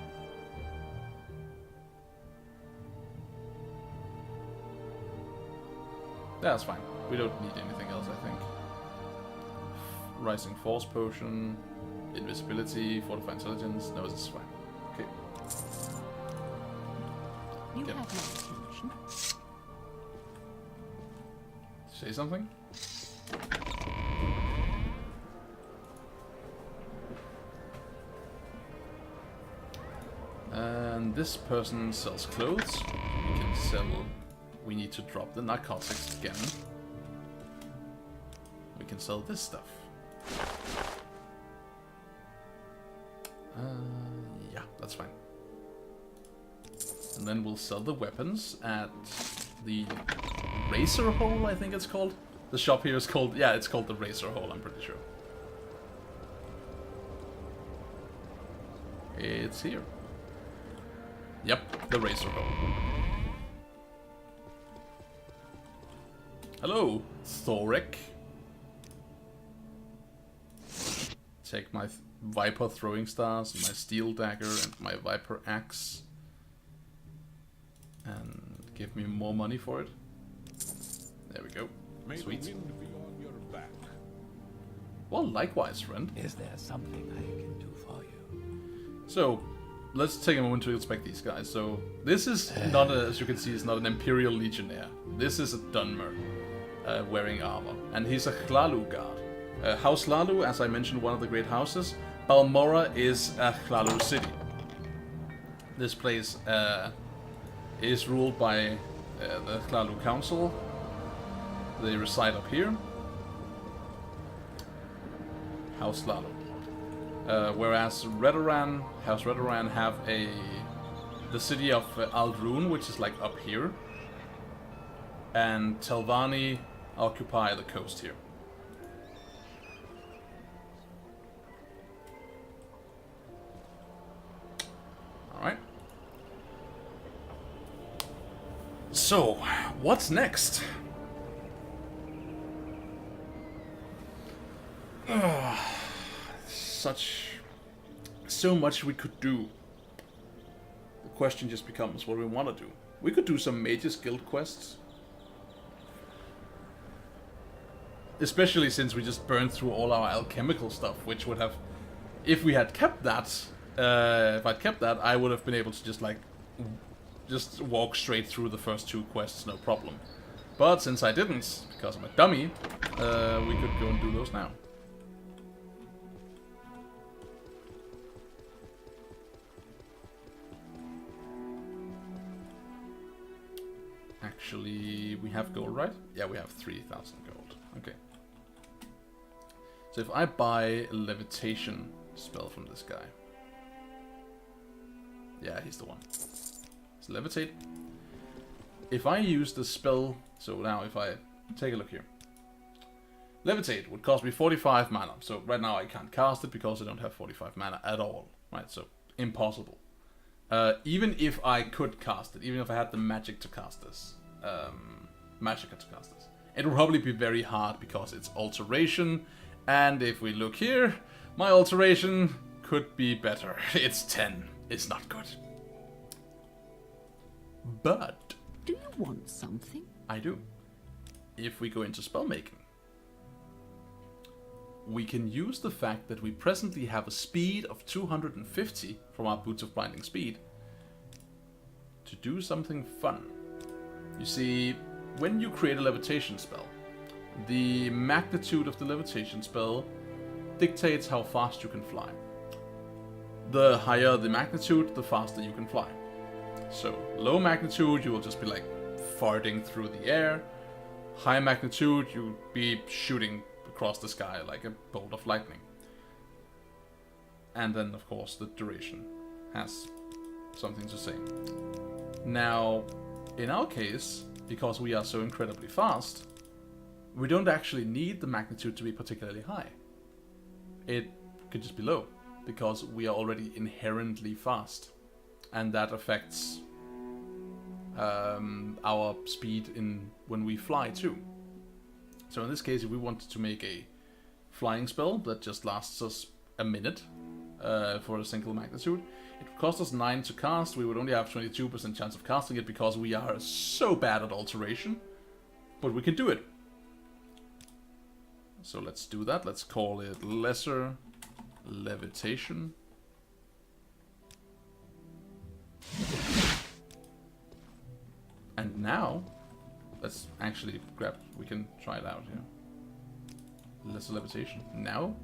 That's fine. We don't need anything else, I think. Rising Force Potion. Invisibility. Fortify Intelligence. No, this is fine. Okay. You Get have my attention. Say something? And this person sells clothes. We can sell. We need to drop the narcotics again. We can sell this stuff. Yeah, that's fine. And then we'll sell the weapons at the Razor Hole, I think it's called. The shop here is called, yeah, it's called the Razor Hole, I'm pretty sure. It's here. Yep, the Razor Hole. Hello, Thorek. Take my Viper throwing stars, my steel dagger, and my Viper axe. And give me more money for it. There we go. May the Sweet. wind be on your back. Well, likewise, friend. Is there something I can do for you? So, let's take a moment to inspect these guys. So, this is not, as you can see, is not an Imperial Legionnaire. This is a Dunmer wearing armor. And he's a Hlalu guard. House Hlalu, as I mentioned, one of the great houses. Balmorra is a Hlalu city. This place is ruled by the Hlalu Council. They reside up here. House Hlalu. Whereas Redoran, House Redoran have the city of Aldrun, which is like up here. And Telvanni occupy the coast here. So, what's next? So much we could do. The question just becomes what we want to do. We could do some Mage's Guild quests. Especially since we just burned through all our alchemical stuff, which would have... If we had kept that, if I'd kept that, I would have been able to just walk straight through the first 2 quests, no problem. But since I didn't, because I'm a dummy, we could go and do those now. Actually, we have gold, right? Yeah, we have 3,000 gold. Okay. So if I buy a levitation spell from this guy. Yeah, he's the one. So levitate. If I use the spell... So now if I take a look here. Levitate would cost me 45 mana. So right now I can't cast it because I don't have 45 mana at all. Right, so impossible. Even if I could cast it, even if I had the magic to cast this, it would probably be very hard because it's alteration, and if we look here, my alteration could be better. It's 10. It's not good. But Do you want something? I do. If we go into spellmaking, we can use the fact that we presently have a speed of 250 from our Boots of Blinding Speed to do something fun. You see, when you create a levitation spell, the magnitude of the levitation spell dictates how fast you can fly. The higher the magnitude, the faster you can fly. So, low magnitude, you will just be like farting through the air. High magnitude, you'll be shooting across the sky like a bolt of lightning. And then, of course, the duration has something to say. Now, in our case, because we are so incredibly fast, we don't actually need the magnitude to be particularly high. It could just be low, because we are already inherently fast. And that affects our speed when we fly too. So in this case, if we wanted to make a flying spell that just lasts us a minute for a single magnitude, it would cost us 9 to cast. We would only have 22% chance of casting it because we are so bad at alteration. But we can do it. So let's do that. Let's call it Lesser Levitation. And now, let's actually grab, we can try it out here. Lesser Levitation. Now,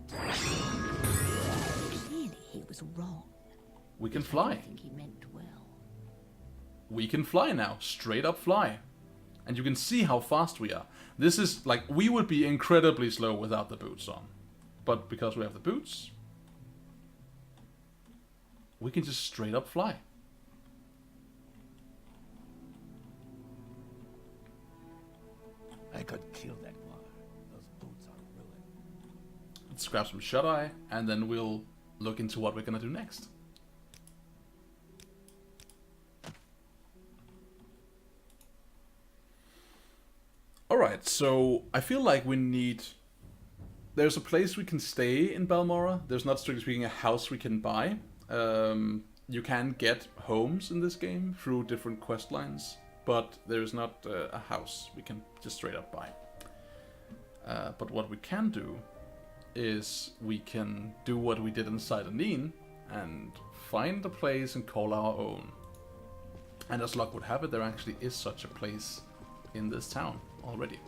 Clearly he was wrong. we can I fly. think he meant well. We can fly now. Straight up fly. And you can see how fast we are. This is, like, we would be incredibly slow without the boots on. But because we have the boots, we can just straight up fly. I could kill that war. Those boots are ruined. Let's grab some shut-eye, and then we'll look into what we're gonna do next. Alright, so I feel like we need... There's a place we can stay in Balmora. There's not, strictly speaking, a house we can buy. You can get homes in this game through different quest lines, but there's not a house we can just straight up buy. But what we can do is we can do what we did inside Anine and find a place and call our own. And as luck would have it, there actually is such a place in this town already.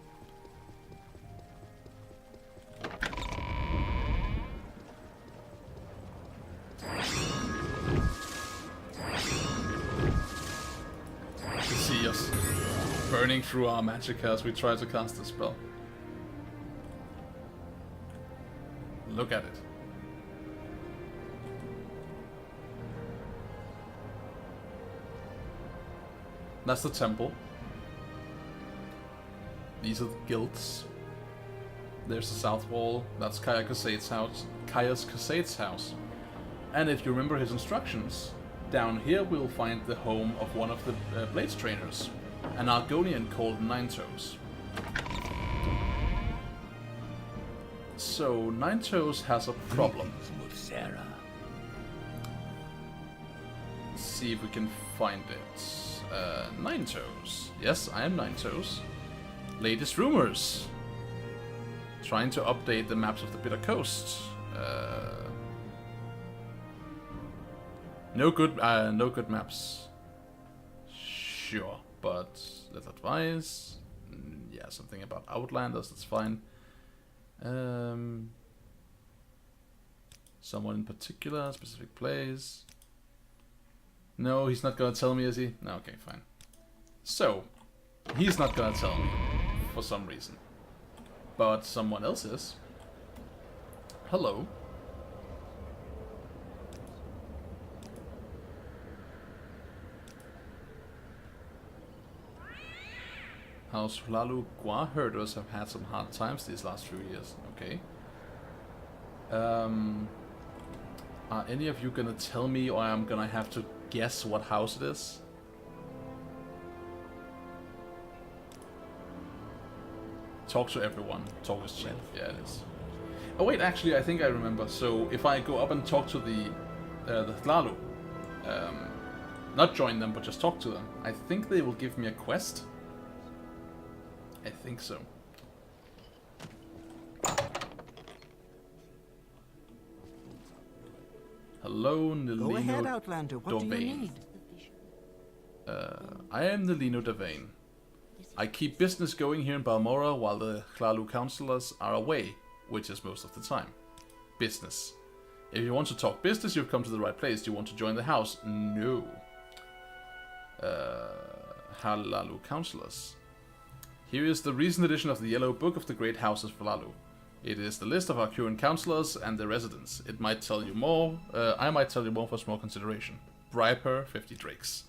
You see us burning through our magic as we try to cast the spell. Look at it. That's the temple. These are the guilds. There's the south wall. That's Kaya Kasate's house. Kaya's Kasate's house. And if you remember his instructions, down here we'll find the home of one of the Blades trainers. an Argonian called Ninetoes. So, Ninetoes has a problem. Sarah. Let's see if we can find it. Ninetoes. Yes, I am Ninetoes. Latest rumors. Trying to update the maps of the Bitter Coast. No good maps. Sure, but let's advise. Yeah, something about Outlanders, that's fine. Someone in particular, specific place. No, he's not gonna tell me, is he? No, okay, fine. So, he's not gonna tell me, for some reason. But someone else is. Hello. House Hlalu Gua herders have had some hard times these last few years. Okay. Are any of you gonna tell me, or I'm gonna have to guess what house it is? Talk to everyone. Talk is cheap. Yeah, it is. Oh wait, actually, I think I remember. So if I go up and talk to the Hlalu, not join them, but just talk to them, I think they will give me a quest. I think so. Hello, Nelino. Go ahead, Outlander. What do you need? I am Nelino Devane. I keep business going here in Balmora while the Hlalu councillors are away, which is most of the time. Business. If you want to talk business, you've come to the right place. Do you want to join the house? No. Hlalu councillors. Here is the recent edition of the Yellow Book of the Great Houses of Hlalu. It is the list of our current councillors and their residents. It might tell you more. I might tell you more for small consideration. Bribe her 50 drakes.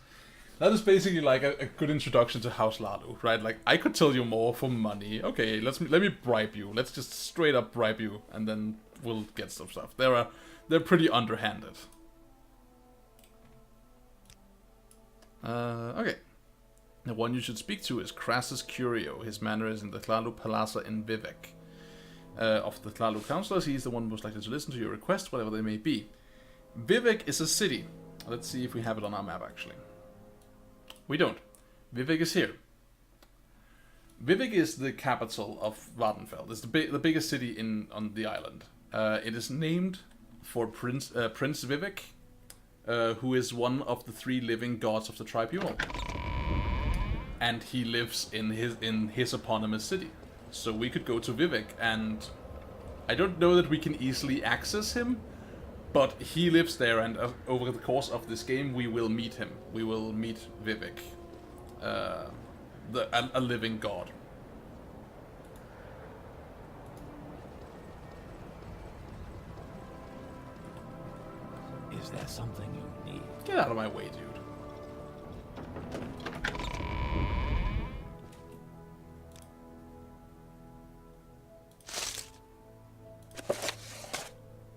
That is basically like a good introduction to House Hlalu, right? Like, I could tell you more for money. Okay, let me bribe you. Let's just straight up bribe you, and then we'll get some stuff. They're pretty underhanded. Okay. The one you should speak to is Crassus Curio. His manor is in the Hlalu Palazza in Vivek. Of the Hlalu councillors, he is the one most likely to listen to your request, whatever they may be. Vivek is a city. Let's see if we have it on our map, actually. We don't. Vivek is here. Vivek is the capital of Vvardenfell. It's the biggest city on the island. It is named for Prince Vivek, who is one of the 3 living gods of the tribunal. And he lives in his eponymous city. So we could go to Vivek, and I don't know that we can easily access him, but he lives there, and over the course of this game we will meet him. We will meet Vivek, a living god. Is there something you need? Get out of my way, dude.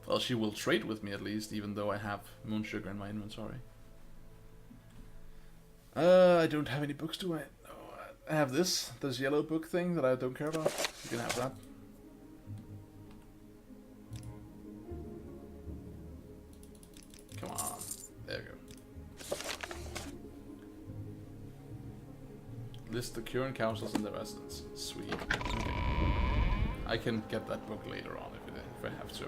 Well, she will trade with me at least, even though I have moon sugar in my inventory. I don't have any books, do I? No, I have this yellow book thing that I don't care about. You can have that. Come on. There you go. List the current councils and their residents. Sweet. Okay. I can get that book later on if I have to.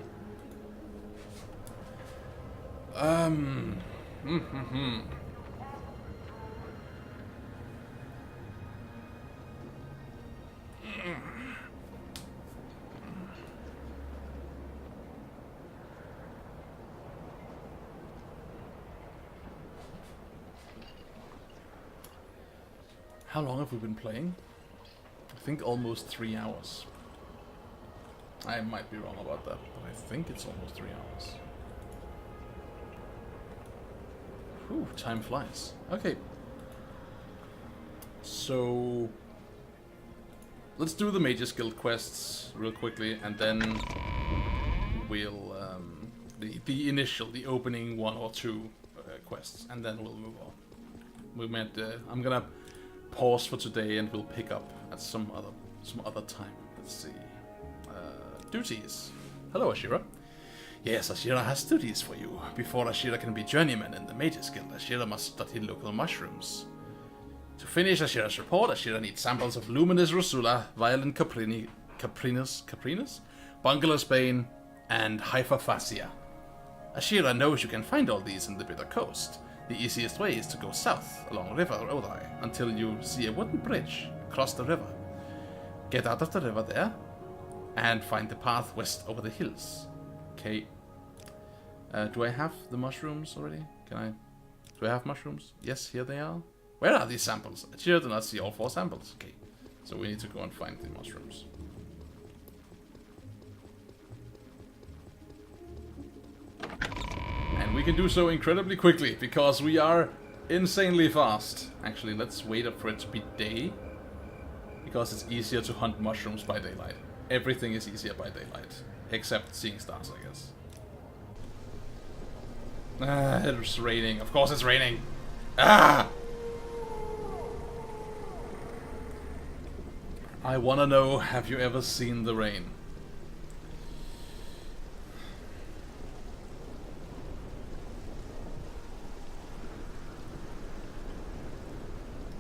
How long have we been playing? I think almost 3 hours. I might be wrong about that, but I think it's almost 3 hours. Whew, time flies. Okay. So let's do the Mages Guild quests real quickly, and then we'll the opening 1 or 2 quests, and then we'll move on. I'm gonna pause for today and we'll pick up at some other time. Let's see. Duties. Hello, Ashira. Yes, Ashira has duties for you. Before Ashira can be journeyman in the Mages Guild, Ashira must study local mushrooms. To finish Ashira's report, Ashira needs samples of Luminous Rosula, Violent Caprinus, Bungler's Bane, and Hyperphasia. Ashira knows you can find all these in the Bitter Coast. The easiest way is to go south along River Odai until you see a wooden bridge across the river. Get out of the river there and find the path west over the hills. Okay. Do I have the mushrooms already? Do I have mushrooms? Yes, here they are. Where are these samples? Ashira do not see all 4 samples. Okay. So we need to go and find the mushrooms. And we can do so incredibly quickly, because we are insanely fast. Actually, let's wait up for it to be day, because it's easier to hunt mushrooms by daylight. Everything is easier by daylight, except seeing stars, I guess. It's raining. Of course it's raining. Ah! I wanna know, have you ever seen the rain?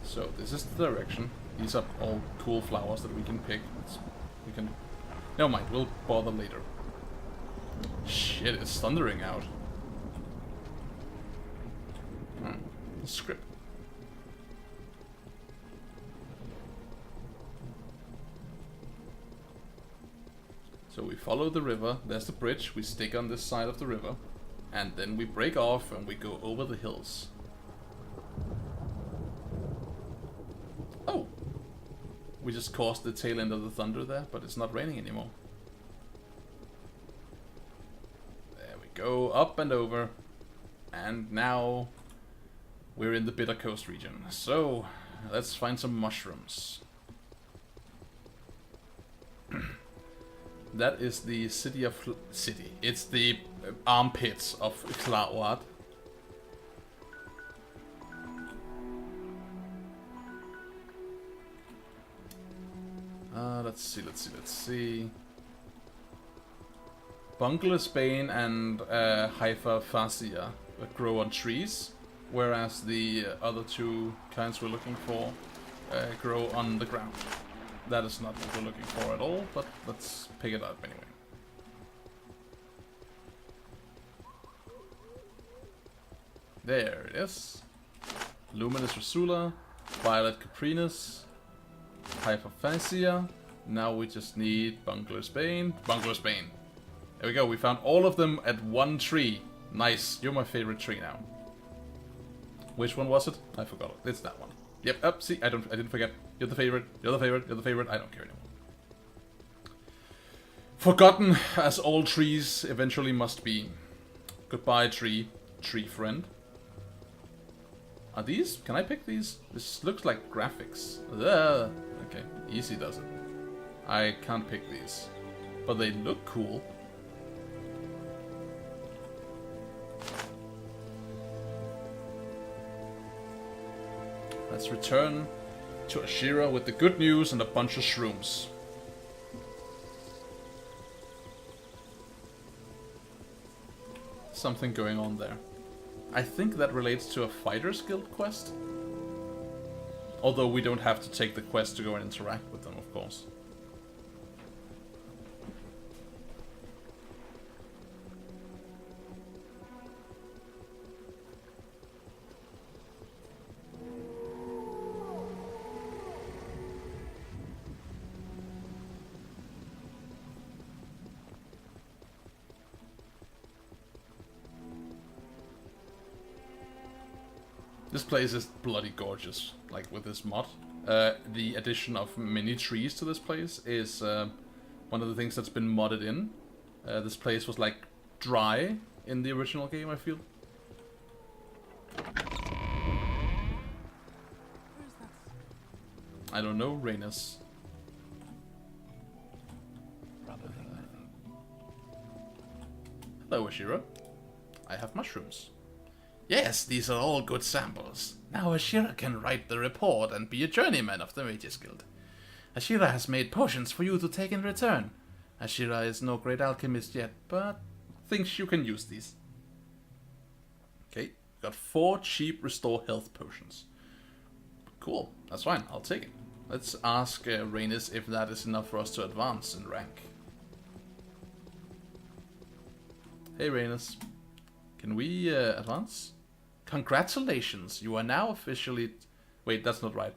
So this is the direction. These are all cool flowers that we can pick. Never mind, we'll bother later. Shit, it's thundering out. Script. So we follow the river, there's the bridge, we stick on this side of the river, and then we break off and we go over the hills. Oh! We just caused the tail end of the thunder there, but it's not raining anymore. There we go, up and over. And now we're in the Bitter Coast region. So, let's find some mushrooms. That is the city. It's the armpits of Clawad. Let's see. Bungler's Bane and Hyperphasia grow on trees, whereas the other 2 kinds we're looking for grow on the ground. That is not what we're looking for at all, but let's pick it up anyway. There it is. Luminous Rosula, Violet Caprinus, Hyperphasia. Now we just need Bungler's Bane. Bungler's Bane. There we go, we found all of them at 1 tree. Nice, you're my favorite tree now. Which one was it? I forgot it. It's that one. Yep, up, see, I didn't forget. You're the favorite, you're the favorite, you're the favorite, I don't care anymore. Forgotten as all trees eventually must be. Goodbye, tree friend. Are these? Can I pick these? This looks like graphics. Okay, easy does it. I can't pick these. But they look cool. Let's return to Ashira with the good news and a bunch of shrooms. Something going on there. I think that relates to a Fighters Guild quest. Although we don't have to take the quest to go and interact with them, of course. This place is bloody gorgeous, like with this mod. The addition of many trees to this place is one of the things that's been modded in. This place was like dry in the original game, I feel. I don't know, Rhaenys. Hello, Ashira. I have mushrooms. Yes, these are all good samples. Now Ashira can write the report and be a journeyman of the Mages Guild. Ashira has made potions for you to take in return. Ashira is no great alchemist yet, but thinks you can use these. Okay, got 4 cheap restore health potions. Cool, that's fine, I'll take it. Let's ask Rhaenys if that is enough for us to advance in rank. Hey Rhaenys, can we advance? Congratulations, you are now officially... Wait, that's not right.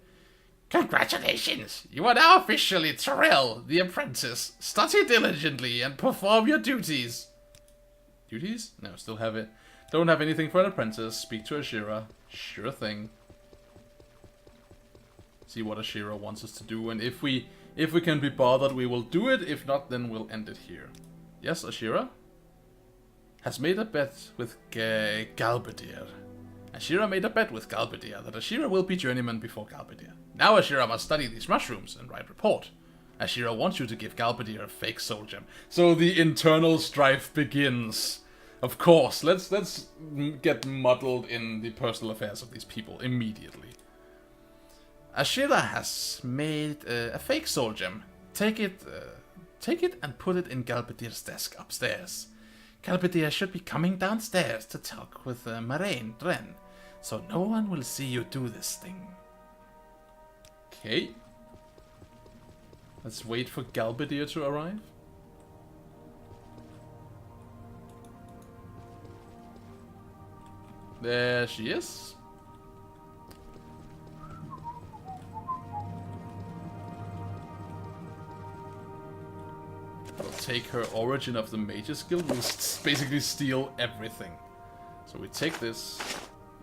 Congratulations! You are now officially Tamriel, the apprentice. Study diligently and perform your duties. Duties? No, still have it. Don't have anything for an apprentice. Speak to Ashira. Sure thing. See what Ashira wants us to do, and if we can be bothered, we will do it. If not, then we'll end it here. Yes, Ashira? Has made a bet with Galbadir. Ashira made a bet with Galbadir that Ashira will be journeyman before Galbadir. Now Ashira must study these mushrooms and write report. Ashira wants you to give Galbadir a fake soul gem. So the internal strife begins. Of course, let's get muddled in the personal affairs of these people immediately. Ashira has made a fake soul gem. Take it and put it in Galbadir's desk upstairs. Galbadir should be coming downstairs to talk with Moraine Dren, so no one will see you do this thing. Okay. Let's wait for Galbadir to arrive. There she is. We'll take her Origin of the Mages Guild. We'll basically steal everything. So we take this,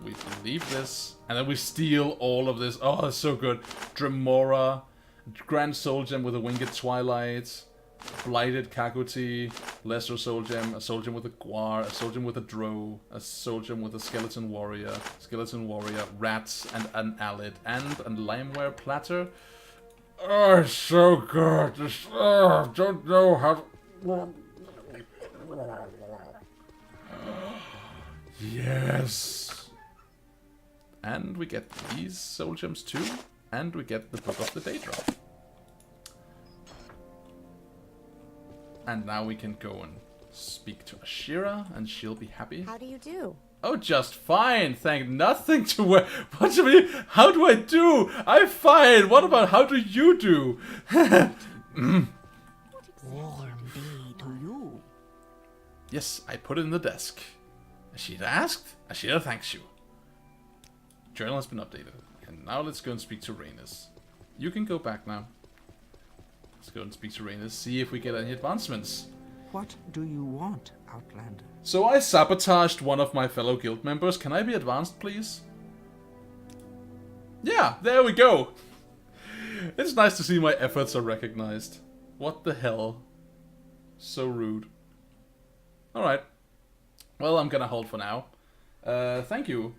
we leave this, and then we steal all of this. Oh, that's so good. Dremora, Grand Soul Gem with a Winged Twilight, Blighted Kakuti, Lesser Soul Gem, a Soul Gem with a Gwar, a Soul Gem with a Drow, a Soul Gem with a Skeleton Warrior, Rats, and an Alid, and a Limeware Platter. Oh, it's so good. Don't know how to... Yes. And we get these soul gems too. And we get the Book of the Daedra. And now we can go and speak to Ashira, and she'll be happy. How do you do? Oh, just fine. Thank nothing to wear. What do you mean? How do I do? I'm fine. What about how do you do? Warm be to you. Yes, I put it in the desk. Ashira asked. Ashira thanks you. Journal has been updated. And now let's go and speak to Rhaenys. You can go back now. Let's go and speak to Rhaenys, see if we get any advancements. What do you want, Outlander? So I sabotaged one of my fellow guild members. Can I be advanced, please? Yeah, there we go. It's nice to see my efforts are recognized. What the hell? So rude. Alright. Well, I'm gonna hold for now. Thank you.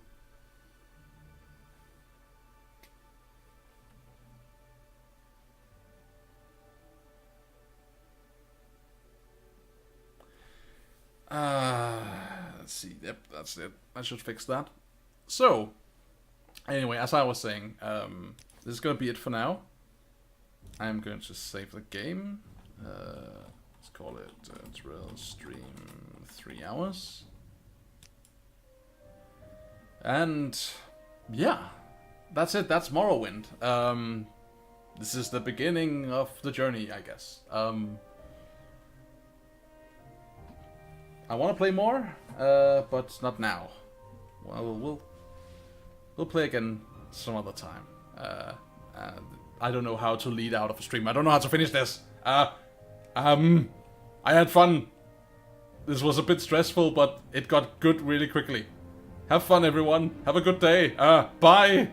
Let's see. Yep, that's it. I should fix that. So, anyway, as I was saying, this is going to be it for now. I'm going to save the game. Let's call it Drill Stream 3 hours. And, yeah, that's it. That's Morrowind. This is the beginning of the journey, I guess. I want to play more, but not now. Well, we'll play again some other time. I don't know how to lead out of a stream. I don't know how to finish this. I had fun. This was a bit stressful, but it got good really quickly. Have fun, everyone. Have a good day. Bye.